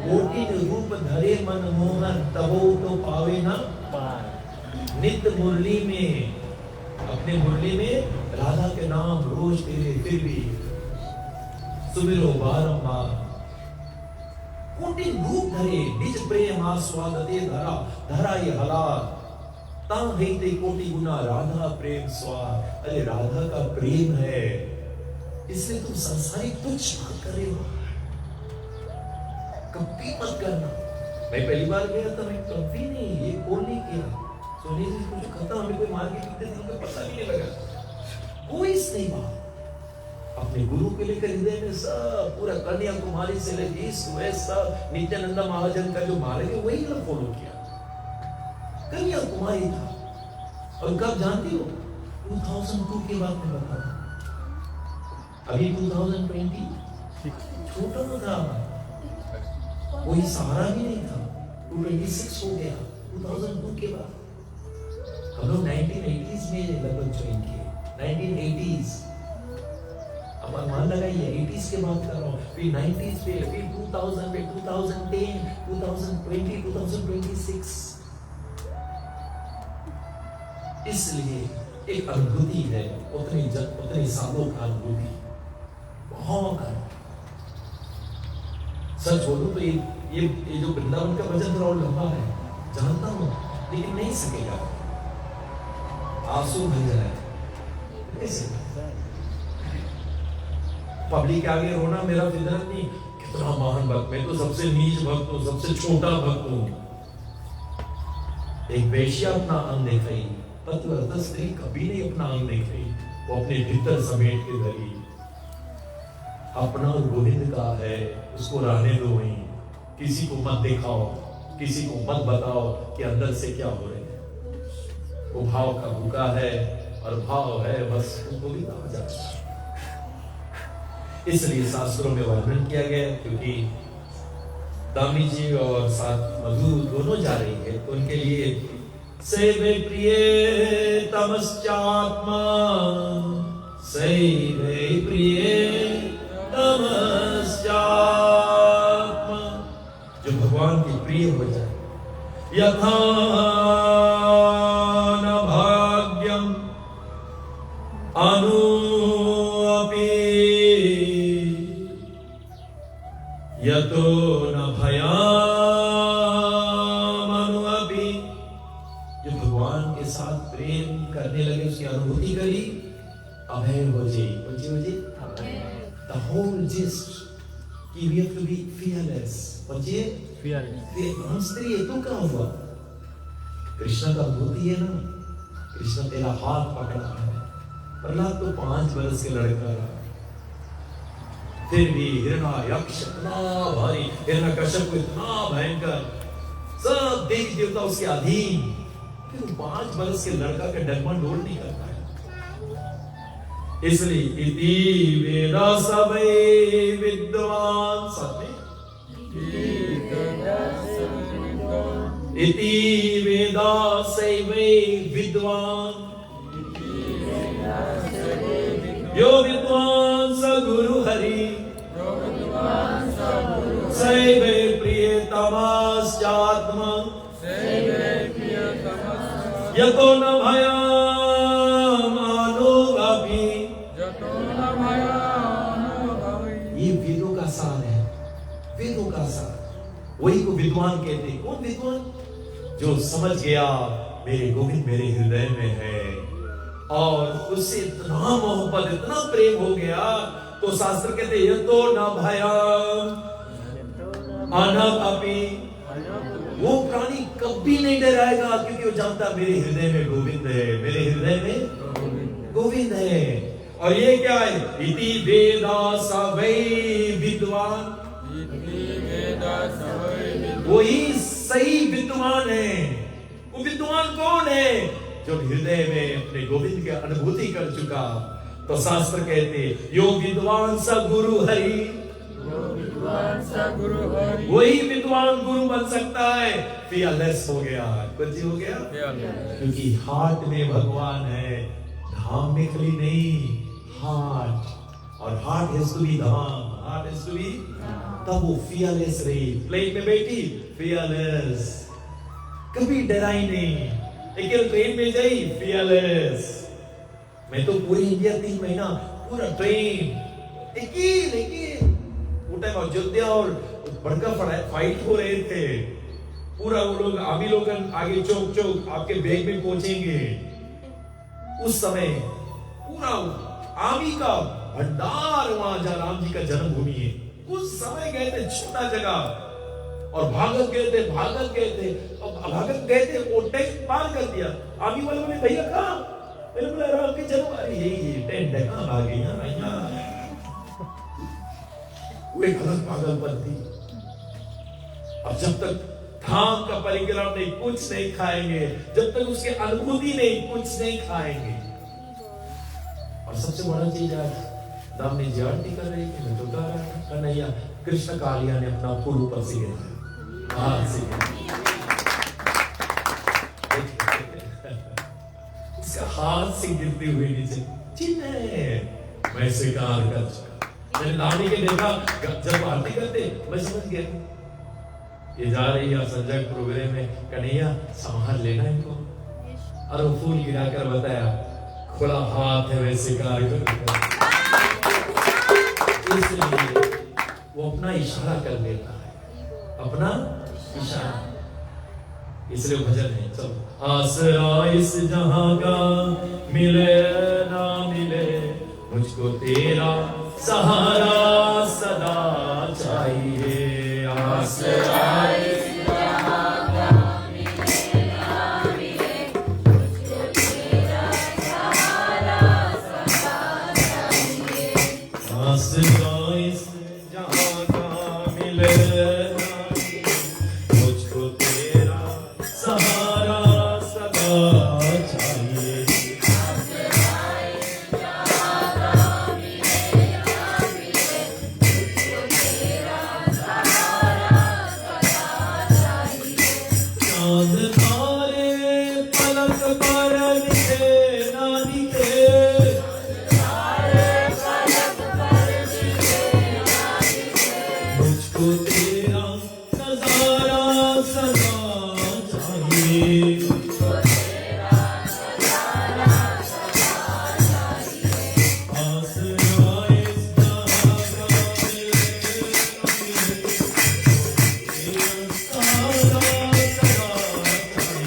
कोटि रूप धरे मन मोहन, तबो तो पावे ना नित्य मुरली में, अपने मुरली में राधा के नाम रोज तेरे फिर भी सुमिरो बारंबार। कोटि रूप धरे निज प्रेम आस्वादते धरा, धरा ये हलाल ता हेते कोटि गुना राधा प्रेम स्वाद। अरे राधा का प्रेम है, इसलिए तुम संसारिक तुच्छ मत कर रहे हो, कभी मत करना। मैं पहली बार गया था, मैं कभी नहीं ये कॉल नहीं किया, सोनी जी कुछ खत्म, हमें कोई मार के पीते थे, हमें पता भी नहीं लगा, कोई नहीं बात। अपने गुरु के लेकर हृदय में सब पूरा कन्याकुमारी से लेकर ईस्ट वेस्ट सब नित्यानंद महाजन का जो मार्ग है वही ना फॉलो किया, कन्याकुमारी था। और कब जानती हो, 2002 के बाद में बता, अभी 2020 छोटा था, कोई सहारा भी नहीं था, 226 हो गया 2002 के बाद। हम लोग 1980s में लगभग ज्वाइन किए, 1980s। अब अनुमान लगाइए, 80s के बात कर रहा हूँ, फिर 90s पे, फिर 2000 पे, 2010, 2020, 2026। इसलिए एक अनुभूति है, उतनी सालों का अनुभूति, बहुत सच बोलूं तो ये जो वृंदावन का भजन थोड़ा लंबा है, जानता हूं, लेकिन नहीं सकेगा, आंसू भजन है, पब्लिक आगे रोना मेरा फितरत नहीं। कितना महान भक्त, मैं तो सबसे नीच भक्त हूं, सबसे छोटा भक्त हूं। एक वेश्या अपना अंग दिखाई, पतिव्रता स्त्री कभी नहीं अपना अंग दिखाई, वो अपने भीतर समेट के धरी, अपना गोविंद का है, उसको रहने दो वहीं, किसी को मत दिखाओ, किसी को मत बताओ कि अंदर से क्या हो रहे हैं। वो भाव का भूखा है और भाव है बस उनको भी कहा जाता है। इसलिए शास्त्रों में वर्णन किया गया, क्योंकि दामी जी और साथ मधु दोनों जा रही है, तो उनके लिए सेवे प्रिय तमश्चात्मा, सेवे प्रिय तमश्चात्मा, जो भगवान के प्रिय हो जाए। यथा न भाग्यम अनु यतो न भयामनु अपि, जो भगवान के साथ प्रेम करने लगे, उसकी अनुभूति करी, अभय हो जी। The whole gist कि we have to be fearless। बच्चे हम स्त्री है, तू कहाँ हुआ? कृष्ण का अनुभूति है ना, कृष्ण तेरा हाथ पकड़ा है। प्रहलाद तो 5 वर्ष के लड़का रहा, फिर भी हिरण्यक्ष इतना भारी, हिरण्यकश्यप इतना भयंकर, सब देवी देवता उसके अधीन, फिर 5 वर्ष के लड़का का डगमन डोल नहीं करता है। इसलिए इति वेदा सवै विद्वान, साथ में इति वेदा सवै विद्वान, यो विद्वान स गुरु हरि, सैवे प्रियतमश्चात्मा, यतो न भयामनु अपि। ये वेदों का सार है, वेदों का सार। वही को विद्वान कहते। कौन विद्वान? जो समझ गया मेरे गोविंद मेरे हृदय में है और उससे इतना मोहब्बत, इतना प्रेम हो गया, तो शास्त्र कहते ये तो न भयम अनपि, वो प्राणी कभी नहीं डराएगा, क्योंकि वो जानता मेरे हृदय में गोविंद है, मेरे हृदय में गोविंद है। और ये क्या है? इति वेदा सवै विद्वान, वही सही विद्वान है। वो विद्वान कौन है? जो हृदय में अपने गोविंद की अनुभूति कर चुका। तो शास्त्र कहते यो विद्वान स गुरु हरि, वही विद्वान गुरु बन सकता है। फियरलेस हो गया, कुछ हो गया, क्योंकि हार्ट में भगवान है, धाम में खाली नहीं, हार्ट। और हार्ट हैज टू बी धाम, हार्ट हैज टू बी, तब वो फियरलेस रही। प्लेन में बैठी फियरलेस, कभी डराई नहीं, लेकिन ट्रेन में गई फियरलेस। मैं तो पूरी इंडिया 3 महीना पूरा ट्रेन, लेकिन वो टाइम अयोध्या और बड़का फाइट हो रहे थे, पूरा वो लोग आर्मी लोग आगे चौक चौक आपके बैग में पहुंचेंगे। उस समय पूरा आर्मी का भंडार वहां, जहां राम जी का जन्मभूमि है, उस समय गए थे, छोटा जगह, और भागत गए थे, भागत गए थे, वो टैंक पार कर दिया। आर्मी वालों ने भैया कहा, मैंने बोला राम के जन्म, अरे यही टेंट है, कहां भाग गई? वो एक अलग पागलपन थी। अब जब तक धाम का परिक्रम नहीं, कुछ नहीं खाएंगे, जब तक उसकी अनुभूति नहीं, कुछ नहीं खाएंगे। और सबसे बड़ा चीज आज दाम ने जयंती कर रही थी, मैं तो कह रहा था कन्हैया, कृष्ण कालिया ने अपना फूल ऊपर से गिराया, हाथ से उसका हाथ से गिरते हुए नीचे, चिन्ह मैं स्वीकार कर चुका। मैंने लावणी के देखा, जब आरती करते मैं समझ गया ये जा रही है संजय प्रोग्राम में, कन्हैया संभाल लेना इनको। और वो फूल गिराकर बताया खुला हाथ है, वैसे स्वीकार कर। इसलिए वो अपना इशारा कर लेता है, अपना इशारा। इसलिए भजन है, चलो। आसरा इस जहां का मिले ना मिले, मुझको तेरा सहारा सदा चाहिए। आसरा इस जहां का मिले ना मिले, मुझको तेरा सहारा सदा चाहिए। आसरा इस जहां का मिले ना मिले, चांद तारे पलक पर दिखे ना दिखे, मुझको तेरा नजारा सदा चाहिए। आसरा इस जहां का मेरे तेरा सहारा सदा चाहिए।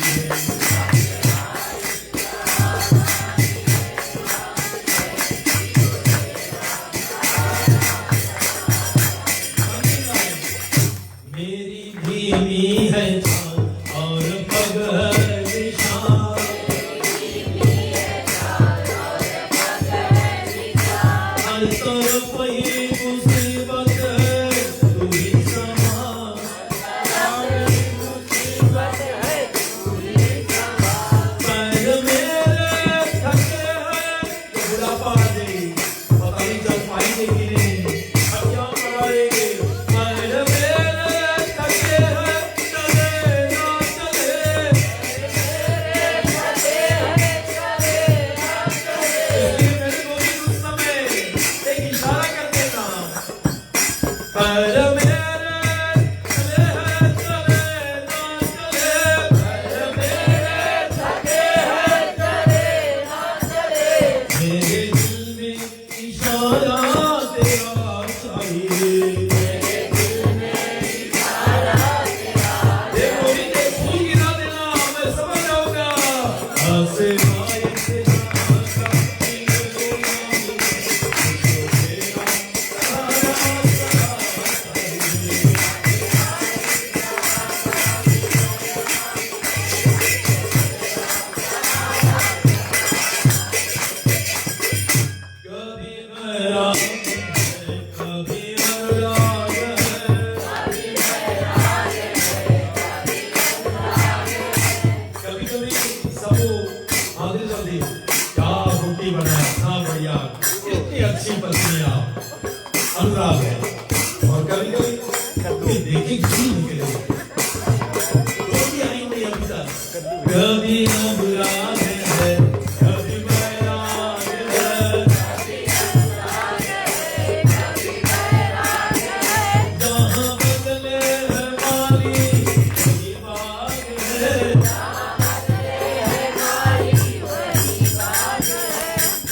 मेरी धीमी है चाल और पग है निशान, हर तरफ ये मुसीबत है तू ही संभाल। पैर मेरे थके हैं, ये बुढ़ापा आ जाएगी, पता नहीं चल पाएंगे कि नहीं, हड्डियां पड़ाएंगे। पैर मेरे थके हैं, चले ना चले, इसलिए मेरे को भी उस समय एक इशारा कर देना। पैर मेरे चले हैं, चले ना चले, पैर मेरे थके हैं, चले ना चले, मेरे दिल में इशारा तेरा चाहिए। देखो इन्हें फूल गिरा देना, मैं समझ जाऊंगा। आसमां से जहां का मेरे तेरा सहारा सदा चाहिए। कभी मैराग है, कभी अनुराग है, कभी कभी सबको हाजिर जल्दी क्या रोटी बनाया, इतना बढ़िया, इतनी अच्छी पत्नियां, अनुराग है। और कभी कभी कभी देखे घी निकले, रोटी आई नहीं अभी तक। कभी अनुराग है, कभी मैराग है, जहाँ बदले है माली वही बाग है,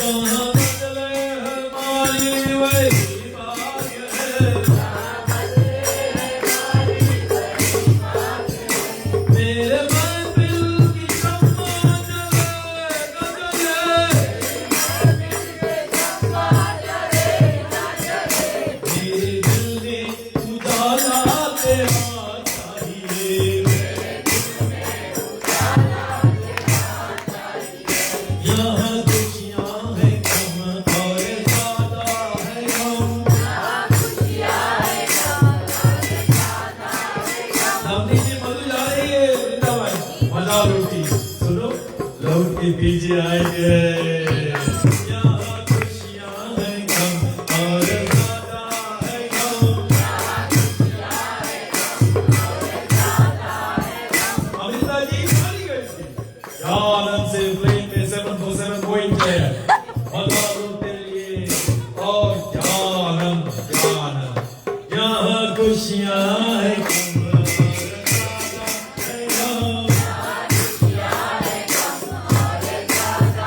जहाँ बदले है माली वही बाग है, मेरे महफिल की शम्मा जले न जले, मेरे दिल में उजाला तेरा चाहिए। यहाँ खुशियाँ हैं कम और ज़्यादा है गम, नवनी जी मधु जा रही है वृंदावन, मजा रोटी सुनो, लौट के पीछे आएंगे। यहाँ खुशियाँ हैं कम और ज़्यादा है गम, अमृता जी चली गई थी, क्या आनंद से प्लेन में 747 बोइंग है, मजा लो तेरे लिए, और क्या आनंद, क्या आनंद। यहाँ खुशियाँ हैं कम और ज़्यादा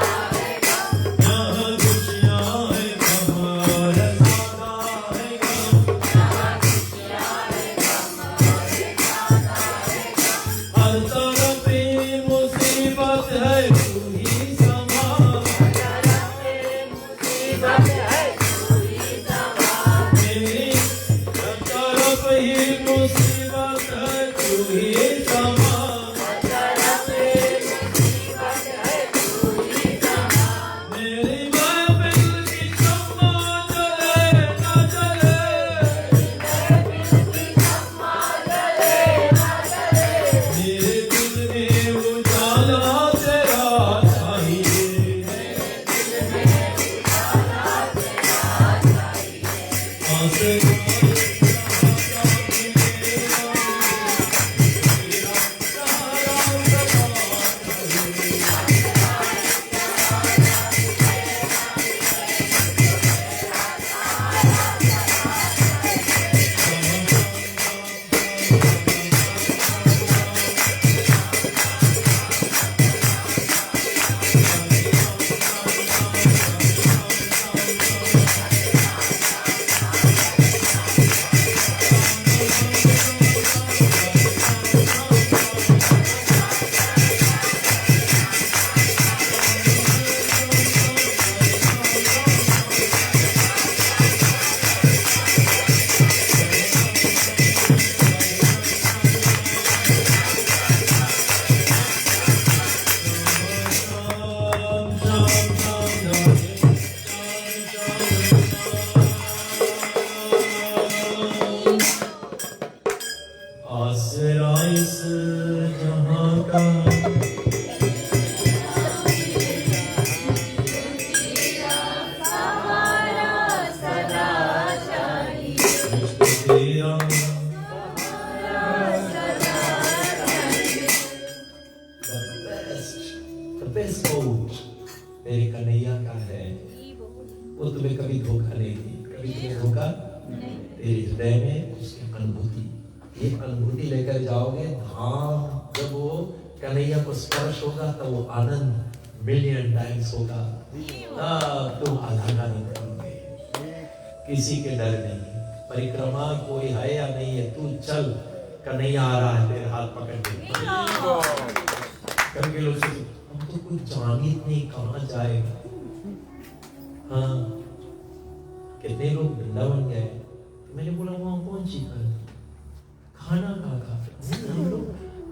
है गम, यहाँ खुशियाँ हैं कम और ज़्यादा है गम, हर तरफ ये मुसीबत है तू ही संभाल। मेरी हर तरफ ये मुसीबत है तू ही संभाल। मेरी महफिल की शम्मा जले न जले, मेरे दिल मेरे कन्हैया का है, वो तुम्हें कभी धोखा नहीं दी, कभी तुम्हें धोखा तेरे हृदय में उसकी अनुभूति, ये अनुभूति लेकर जाओगे धाम। जब वो कन्हैया को स्पर्श होगा तो वो आनंद मिलियन टाइम्स होगा। तुम आधागा नहीं करोगे, किसी के डर नहीं, परिक्रमा कोई है या नहीं है, तू चल, कन्हैया आ रहा है तेरे हाथ पकड़ के। कभी लोग हम तो कुछ जान ही नहीं कहाँ जाएगा। हाँ, कितने लोग वृंदावन गए, मैंने बोला वहाँ कौन सी खाना खा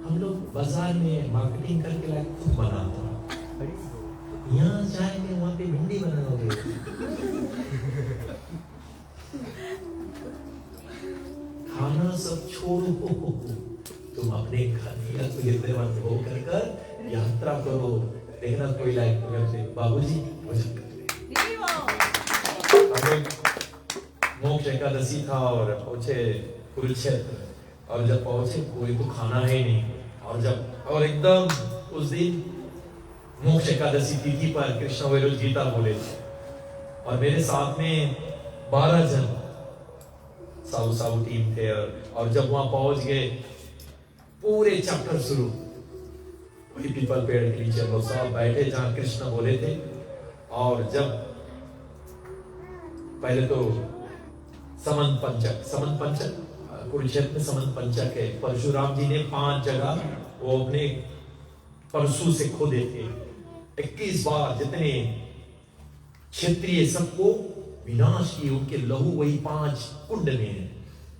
हम लोग बाजार में मार्केटिंग करके लाए खुद बनाता, यहाँ जाएंगे वहाँ पे भिंडी बनाओगे। खाना सब छोड़ो, तुम अपने कन्हैया को हृदय में धो कर यात्रा करो। देखना कोई लाइक तुम्हें बाबूजी भोजन मोक्ष एकादशी था और पहुंचे कुरुक्षेत्र, और जब पहुंचे कोई तो खाना है नहीं, और एकदम उस दिन मोक्ष एकादशी तिथि पर कृष्ण वैरोज गीता बोले थे, और मेरे साथ में 12 जन साउ टीम थे, और जब वहां पहुंच गए पूरे चैप्टर शुरू, वही पीपल पेड़ के नीचे लोग सब बैठे जहां कृष्ण बोले थे। और जब पहले तो समन पंचक कुरुक्षेत्र में समन पंचक है, परशुराम जी ने 5 जगह वो अपने परशु से खोदे थे, 21 बार जितने क्षेत्रीय सबको विनाश की, उनके लहू वही 5 कुंड में है।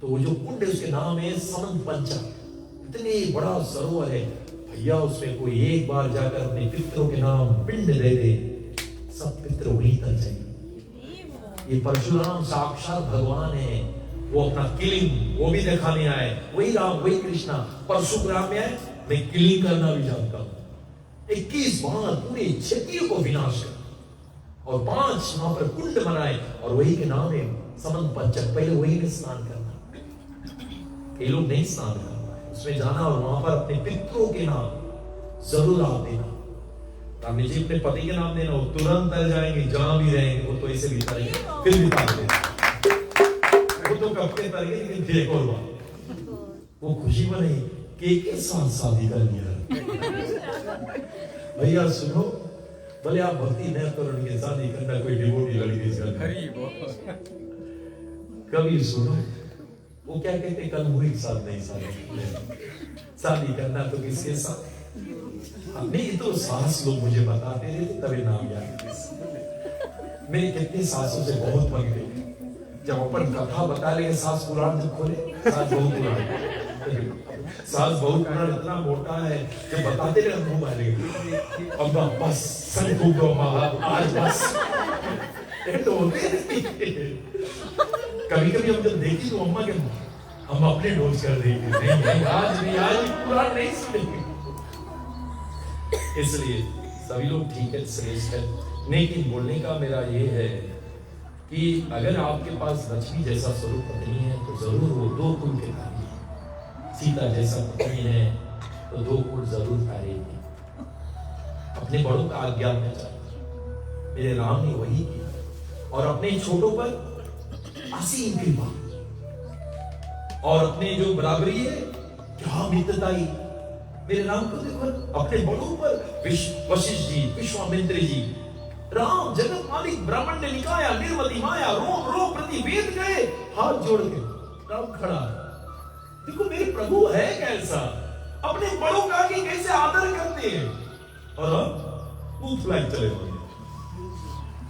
तो वो जो कुंड है उसके नाम है समन पंचक, इतने बड़ा सरोवर है भैया, उसमें कोई एक बार जाकर अपने पितरों के नाम पिंड दे दे, सब पितर वहीं तक जाएंगे। ये परशुराम साक्षात भगवान है, वो अपना किलिंग वो भी दिखाने आए, वही राम वही कृष्णा परशुराम में आए, मैं किलिंग करना भी जानता हूं। 21 बार पूरे क्षेत्रीय को विनाश कर, और 5 वहां पर कुंड बनाए, और वही के नाम है समन पंचक। पहले वही में स्नान करना, ये लोग नहीं स्नान करना, उसमें जाना और वहां पर अपने पितरों के नाम जरूर आप देना। राम जी अपने पति के नाम देना, वो तुरंत तर जाएंगे, जहां भी रहेंगे वो तो ऐसे भी तरेंगे, फिर भी तार देंगे, वो तो कब के तरेंगे, लेकिन फिर एक और बात वो खुशी बनाई कि एक साथ शादी कर लिया। भैया सुनो, भले आप भक्ति न करो, उनके शादी करना कोई डिवोटी लड़की से करना, कभी सुनो वो क्या कहते, कल मुझे साथ नहीं शादी करना तो किसके साथ, नहीं तो सास लोग मुझे बताते थे तभी नाम याद। मेरी कितनी सासों से बहुत मंगते, जब अपन कथा बता लेंगे सास पुराण जब खोले, सास बहुत पुराण इतना मोटा है जब बताते रहे मुंह मारेंगे, अब बस सन खूब आज बस तो कभी हम जब देखी तो अम्मा के हम अपने डोज कर देंगे, नहीं आज पुराण नहीं सुनेंगे। इसलिए सभी लोग ठीक है, श्रेष्ठ है, लेकिन बोलने का मेरा ये है कि अगर आपके पास लक्ष्मी जैसा स्वरूप पत्नी है तो जरूर वो 2 कुल के कार्य है। सीता जैसा पत्नी है तो 2 कुल जरूर करेगी, अपने बड़ों का आज्ञा में चलना, मेरे राम ने वही किया, और अपने छोटों पर असीम कृपा, और अपने जो बराबरी है क्या मित्रताई, मेरे राम को देखो, अपने बड़ों पर वशिष्ठ जी, विश्वामित्र जी, राम जगत मालिक, ब्राह्मण ने निकाया, निर्मति माया, रोम रोम प्रति वेद गए, हाथ जोड़ के राम खड़ा, देखो मेरे प्रभु है कैसा, अपने बड़ों का की कैसे आदर करते हैं, और हम मुंह फुलाए चले गए,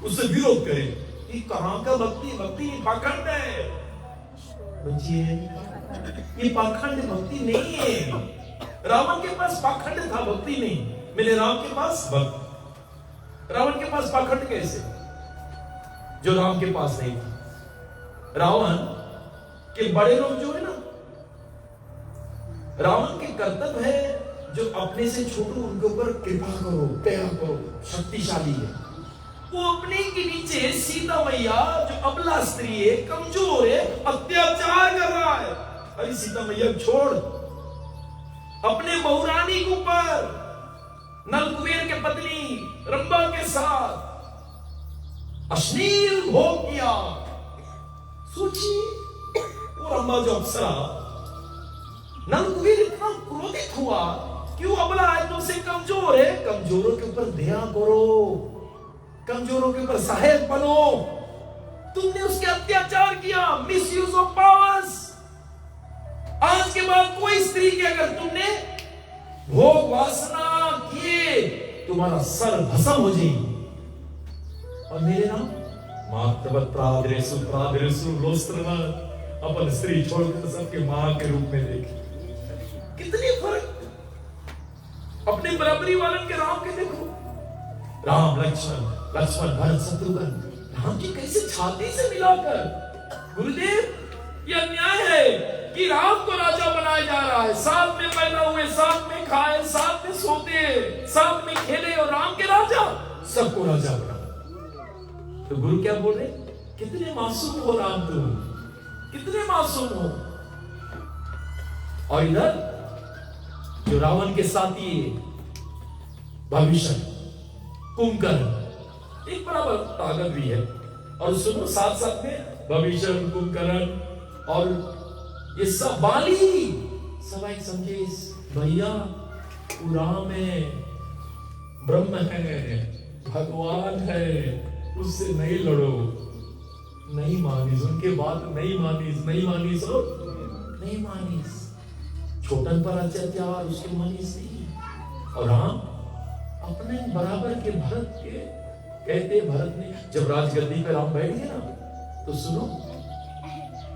उससे विरोध करें कि कहां का भक्ति पाखंड है। बच्चिए ये पाखंड भक्ति नहीं है, रावण के पास पाखंड था, भक्ति नहीं, मेरे राम के पास भक्ति। रावण के पास पाखंड कैसे, जो राम के पास नहीं था। रावण के बड़े लोग जो है ना, रावण के कर्तव्य है जो अपने से छोटे उनके ऊपर कृपा करो, दया करो, शक्तिशाली है। वो अपने के नीचे सीता मैया जो अबला स्त्री है, कमजोर है, अत्याचार कर रहा है। अरे सीता मैया छोड़, अपने बहुरानी के ऊपर, नलकुबेर के पत्नी रंभा के साथ अश्लील भोग किया। सोचिए वो रंभा जो अप्सरा, नलकुबेर इतना क्रोधित हुआ, क्यों अबला है, तुमसे कमजोर है, कमजोरों के ऊपर दया करो, कमजोरों के ऊपर सहायक बनो। तुमने उसके अत्याचार किया, मिस यूज ऑफ पावर्स। आज के बाद कोई स्त्री की अगर तुमने भोग वासना किए, तुम्हारा सर भस्म हो जाएगी। और मेरे नाम अपन स्त्री छोड़कर सबके मां के रूप में देखे। कितनी फर्क, अपने बराबरी वालन के राम के देखो, राम लक्ष्मण, लक्ष्मण भरत शत्रुघ्न, राम की कैसे छाती से मिलाकर। गुरुदेव ये अन्याय है कि राम को राजा बनाया जा रहा है, साथ में पैदा हुए, साथ में खाए, साथ में सोते, साथ में खेले, और राम के राजा सबको राजा बना। तो गुरु क्या बोल रहे, कितने मासूम हो राम तुम, कितने मासूम हो। और इधर जो रावण के साथी भविष्य कुंभकर्ण, एक बराबर ताकत भी है। और सुनो साथ साथ में भविष्य, कुंभकर्ण और ये सब बाली, सब एक समझे भैया वो राम है, ब्रह्म है, भगवान है, उससे नहीं लड़ो। नहीं मानीस, उनके बात नहीं मानीस, नहीं मानीस और नहीं मानीस। छोटन पर अत्याचार उसके मानीस नहीं। और राम अपने बराबर के भरत के कहते, भरत ने जब राजगद्दी पे राम बैठ गए ना, तो सुनो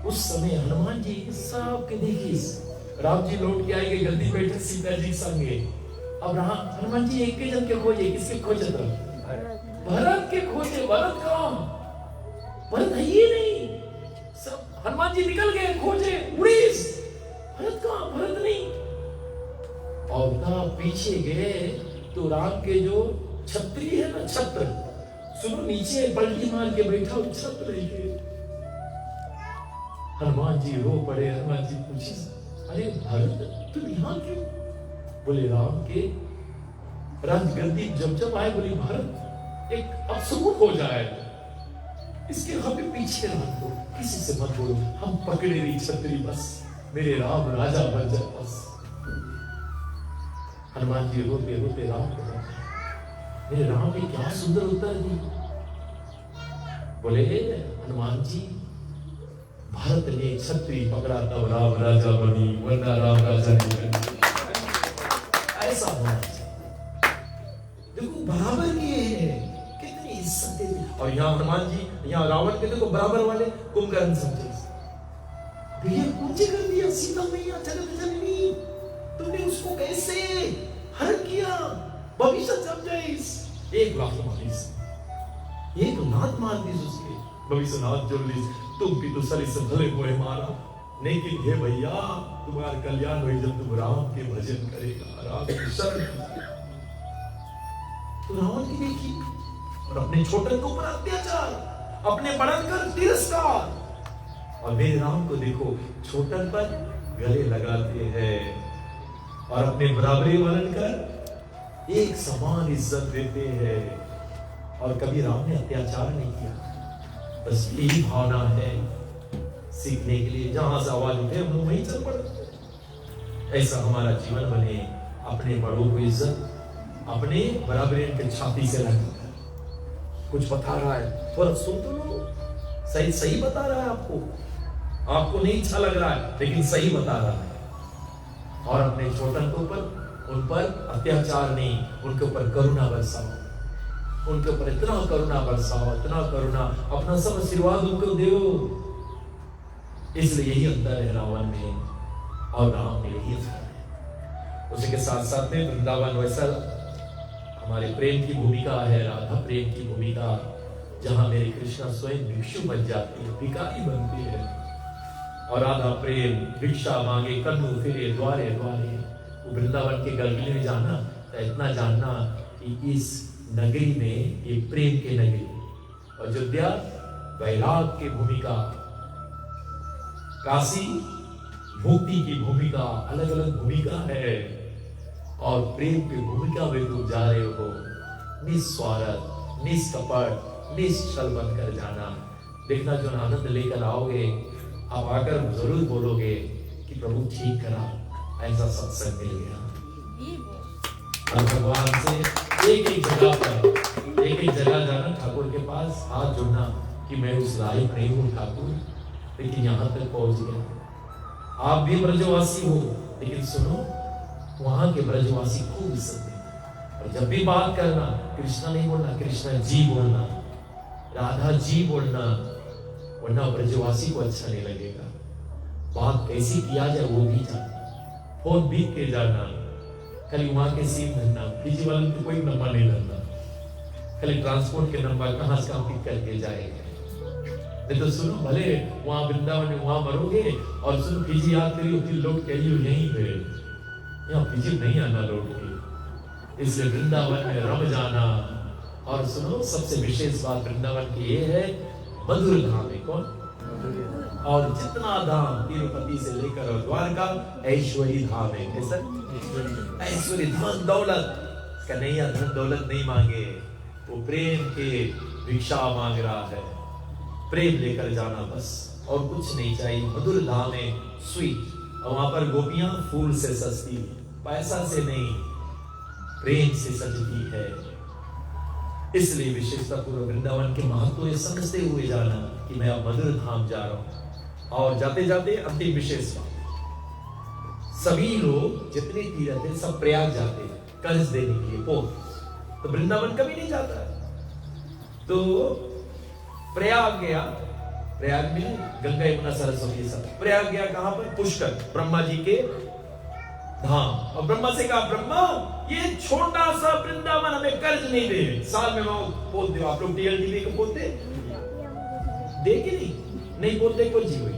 उस समय हनुमान जी सब के देखिए, राम जी लौट के आएंगे, गद्दी बैठे सीता जी संगे। अब हनुमान जी एक के जन के खोजे, किसके खोजे था? भरत के खोजे। भरत कहाँ? भरत है ही नहीं। सब हनुमान जी निकल गए खोजे, उड़ीस, भरत कहाँ? भरत नहीं। और ना पीछे गए तो राम के जो छत्री है ना, छत्र, सुनो नीचे पलटी मार के बैठा हो, छत्र लेके। हनुमान जी रो पड़े। हनुमान जी पूछे, अरे भरत तुम यहाँ क्यों? बोले राम के राजगद्दी जब आए, बोली भरत एक अपशकुन हो जाए, इसके हमें पीछे रख दो, किसी से मत बोलो, हम पकड़े रही छतरी बस, मेरे राम राजा बन जाए बस। हनुमान जी रोते रोते राम को, मेरे राम ने क्या सुंदर उत्तर दी। बोले हनुमान जी, भारत ने छतरी पकड़ा तब राम राजा बनी, वरना राम राजा नहीं बनी। ऐसा होना चाहिए। देखो बराबर के है, कितनी इज्जत है। और यहाँ हनुमान जी, यहाँ रावण के देखो बराबर वाले कुंभकर्ण समझे, भैया पूछे कर दिया सीता मैया जगत जननी, तुमने उसको कैसे हर किया? भविष्य समझे, एक लाख मानिस, एक नाथ मान दी उसके, भविष्य नाथ जोड़ ली, तुम भी तो सरी से भले हुए मारा, लेकिन हे भैया तुम्हारा कल्याण हो जब तुम राम के भजन करेगा, राम की शरण। तो रावण की देखी, और अपने छोटे के ऊपर अत्याचार, अपने बड़न कर तिरस्कार, और मेरे राम को देखो छोटन पर गले लगाते हैं और अपने बराबरी वालन कर एक समान इज्जत देते हैं। और कभी राम ने अत्याचार नहीं किया। बस यही भावना है सीखने के लिए, जहां से आवाज उठे हम लोग वहीं चल पड़े। ऐसा हमारा जीवन बने, अपने बड़ों को इज्जत, अपने बराबरी के छाती से लगाकर। कुछ बता रहा है थोड़ा सुन तो लो, सही सही बता रहा है आपको नहीं अच्छा लग रहा है लेकिन सही बता रहा है। और अपने छोटन के ऊपर, उन पर अत्याचार नहीं, उनके ऊपर करुणा बरसाओ, उनके ऊपर इतना करुणा बरसाओ, इतना करुणा, अपना सब आशीर्वाद उनको दो। इसलिए यही अंतर है रावण में और राम में, यही अंतर है। उसी के साथ साथ में वृंदावन वैसा हमारे प्रेम की भूमिका है, राधा प्रेम की भूमिका, जहां मेरे कृष्णा स्वयं भिक्षु बन जाती है, भिखारी बनती है। और राधा प्रेम भिक्षा मांगे कन्नु फिरे द्वारे द्वारे, वो वृंदावन के गली में जाना तो इतना जानना कि इस नगरी में ये प्रेम की नगरी, अयोध्या वैराग की भूमिका, काशी मुक्ति की भूमिका, अलग अलग भूमिका है। और प्रेम की भूमिका में तुम जा रहे हो, निस्वार्थ, निष्कपट, निश्चल बनकर जाना। देखना जो आनंद लेकर आओगे, आप आकर जरूर बोलोगे कि प्रभु ठीक करा, ऐसा सत्संग मिल गया। और भगवान से एक एक जगह जाना, ठाकुर के पास हाथ जोड़ना कि मैं उस लायक नहीं हूँ ठाकुर, लेकिन यहाँ तक पहुंच गया। आप भी ब्रजवासी हो, लेकिन सुनो वहां के ब्रजवासी खूब इज्जत देना। और जब भी बात करना कृष्णा नहीं बोलना, कृष्णा जी बोलना, राधा जी बोलना, वरना ब्रजवासी को अच्छा नहीं लगेगा। बात कैसी किया जाए वो भी जानना, फोन बीत के जाना, खाली वहां के सीम धरना, पीछे वाले को कोई नंबर नहीं धरना, खाली ट्रांसपोर्ट के नंबर कहां से कहां पिक करके जाएंगे। नहीं तो सुनो, भले वहां वृंदावन में वहां मरोगे और सुनो पीछे याद करियो फिर लौट के आइयो यहीं पे, यहाँ पीछे नहीं आना लौट के। इसलिए वृंदावन में रम जाना। और सुनो सबसे विशेष बात वृंदावन की ये है, मधुर धाम है। कौन? और जितना धाम तिरुपति से लेकर और द्वारका ऐश्वर्य धाम है। कैसा ऐश्वर्य? धन दौलत कन्हैया धन दौलत नहीं मांगे, वो प्रेम के भिक्षा मांग रहा है। प्रेम लेकर जाना बस, और कुछ नहीं चाहिए। मधुर धाम है, स्वीट। और वहां पर गोपियां फूल से सस्ती, पैसा से नहीं, प्रेम से सजती है। इसलिए विशेषता पूर्व वृंदावन के महत्व समझते हुए जाना कि मैं अब मधुर धाम जा रहा हूं। और जाते जाते अंतिम विशेष बात, सभी लोग जितने तीर्थ है सब प्रयाग जाते हैं कर्ज देने के लिए, पोत। तो वृंदावन कभी नहीं जाता है। तो प्रयाग गया, प्रयाग में गंगा यमुना सरस्वती सब। प्रयाग गया कहां पर? पुष्कर, ब्रह्मा जी के धाम। और ब्रह्मा से कहा, ब्रह्मा ये छोटा सा वृंदावन हमें कर्ज नहीं दे, साल में वो पोत दो। आप लोग टीएलटीवी को पोते दे कि नहीं पोते को जी हुई,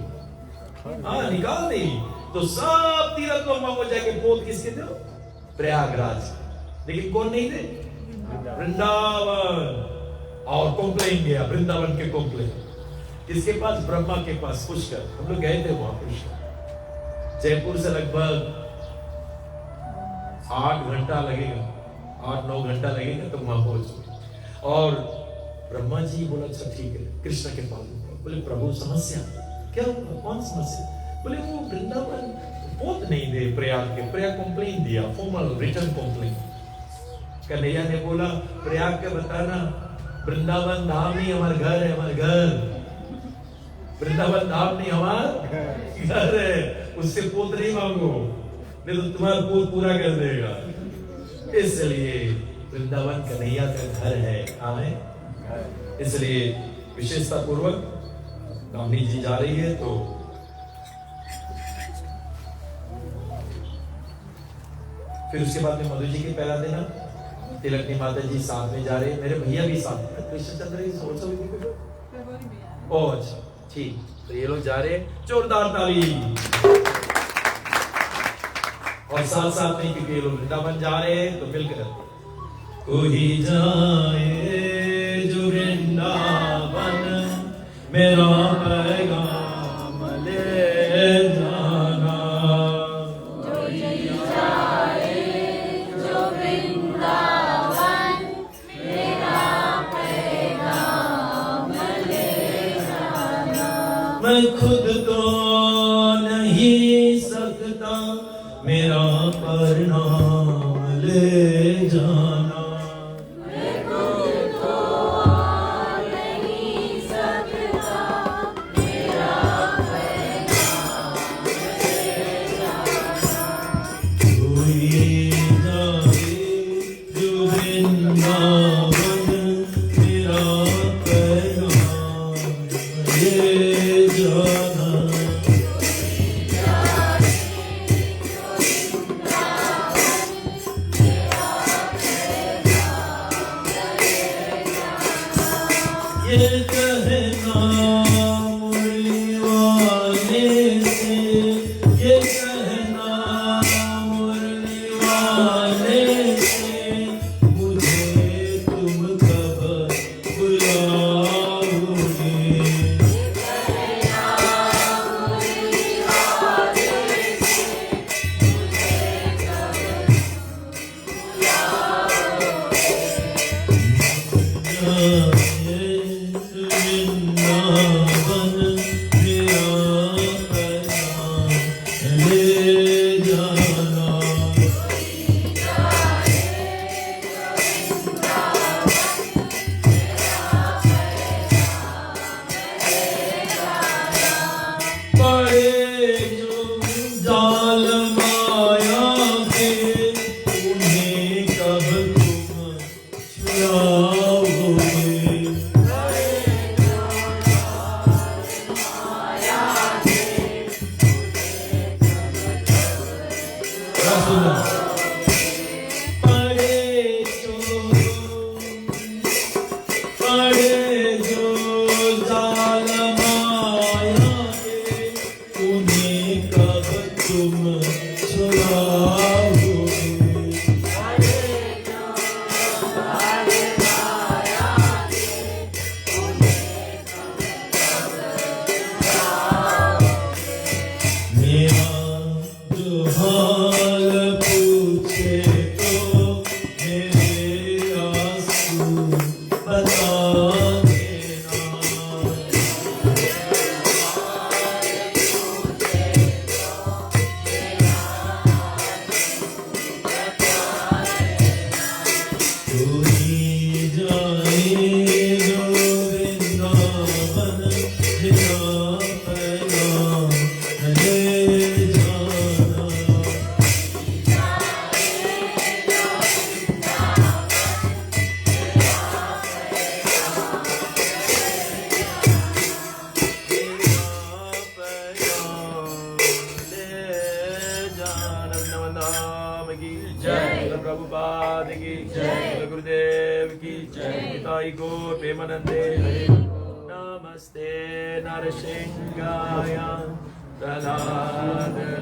हाँ निकाल नहीं। तो सब तीर्थ को जाके पोत किसके दो? प्रयागराज। लेकिन कौन नहीं दे? वृंदावन। और कॉम्प्लेन गया वृंदावन के कॉम्प्लेन किसके पास? ब्रह्मा के पास, पुष्कर। हम लोग गए थे वहां पुष्कर। जयपुर से लगभग 8 घंटा लगेगा, 8-9 घंटा लगेगा तो वहां पहुंच। और ब्रह्मा जी बोला अच्छा ठीक है, कृष्ण के पास। बोले प्रभु समस्या क्या? कौन समस्या? बोले वो वृंदावन पोत नहीं दे प्रयाग के। प्रयाग कंप्लेन दिया, फॉर्मल रिटर्न कंप्लेन। कन्हैया ने बोला प्रयाग के बताना, वृंदावन धाम नहीं हमारा घर है, हमारा घर। वृंदावन धाम नहीं हमारा घर है, उससे पोत नहीं मांगो, नहीं तो तुम्हारा पोत पूरा कर देगा। इसलिए वृंदावन कन्हैया का घर है। कहाँ है? इसलिए विशेषता पूर्वक दामिनी जी जा रही है। तो फिर उसके बाद में मधु जी के पहला देना, तिलकनी माता जी साथ में जा रहे हैं, मेरे भैया भी साथ में, कृष्णचंद्र जी ओह अच्छा ठीक। तो ये लोग जा रहे हैं, जोरदार ताली। और साथ साथ नहीं, क्योंकि ये लोग वृंदावन जा रहे हैं तो मिलकर कोई जाए जो वृंदावन मेरा पैगाम ले जाना। मैं खुद तो नहीं सकता, मेरा परिणाम ले जाना। मैं खुद तो नहीं सकता, मेरा परिणाम ले जाना। कोई जाए जो वृंदावन मेरा परिणाम ले जाना। ये कहना मुरली वाले से, ये कहना मुरली प्रभुपाद की जय, गुरुदेव की जय, पिताई को प्रेमानंदे नमस्ते नरसिंहाय प्रहलादलादयाय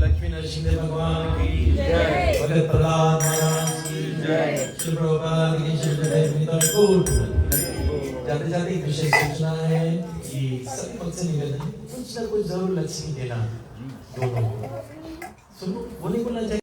लक्ष्मी नरसिंह भगवान की जय, भगत प्रहलाद महाराज की जय, श्री प्रभुपाद की जय। जाते जाते एक विशेष सूचना है कि सभी भक्त से निवेदन है कुछ ना कुछ जरूर लक्ष्मी देना दोनों को। सुनो, वो नहीं बोलना चाहिए।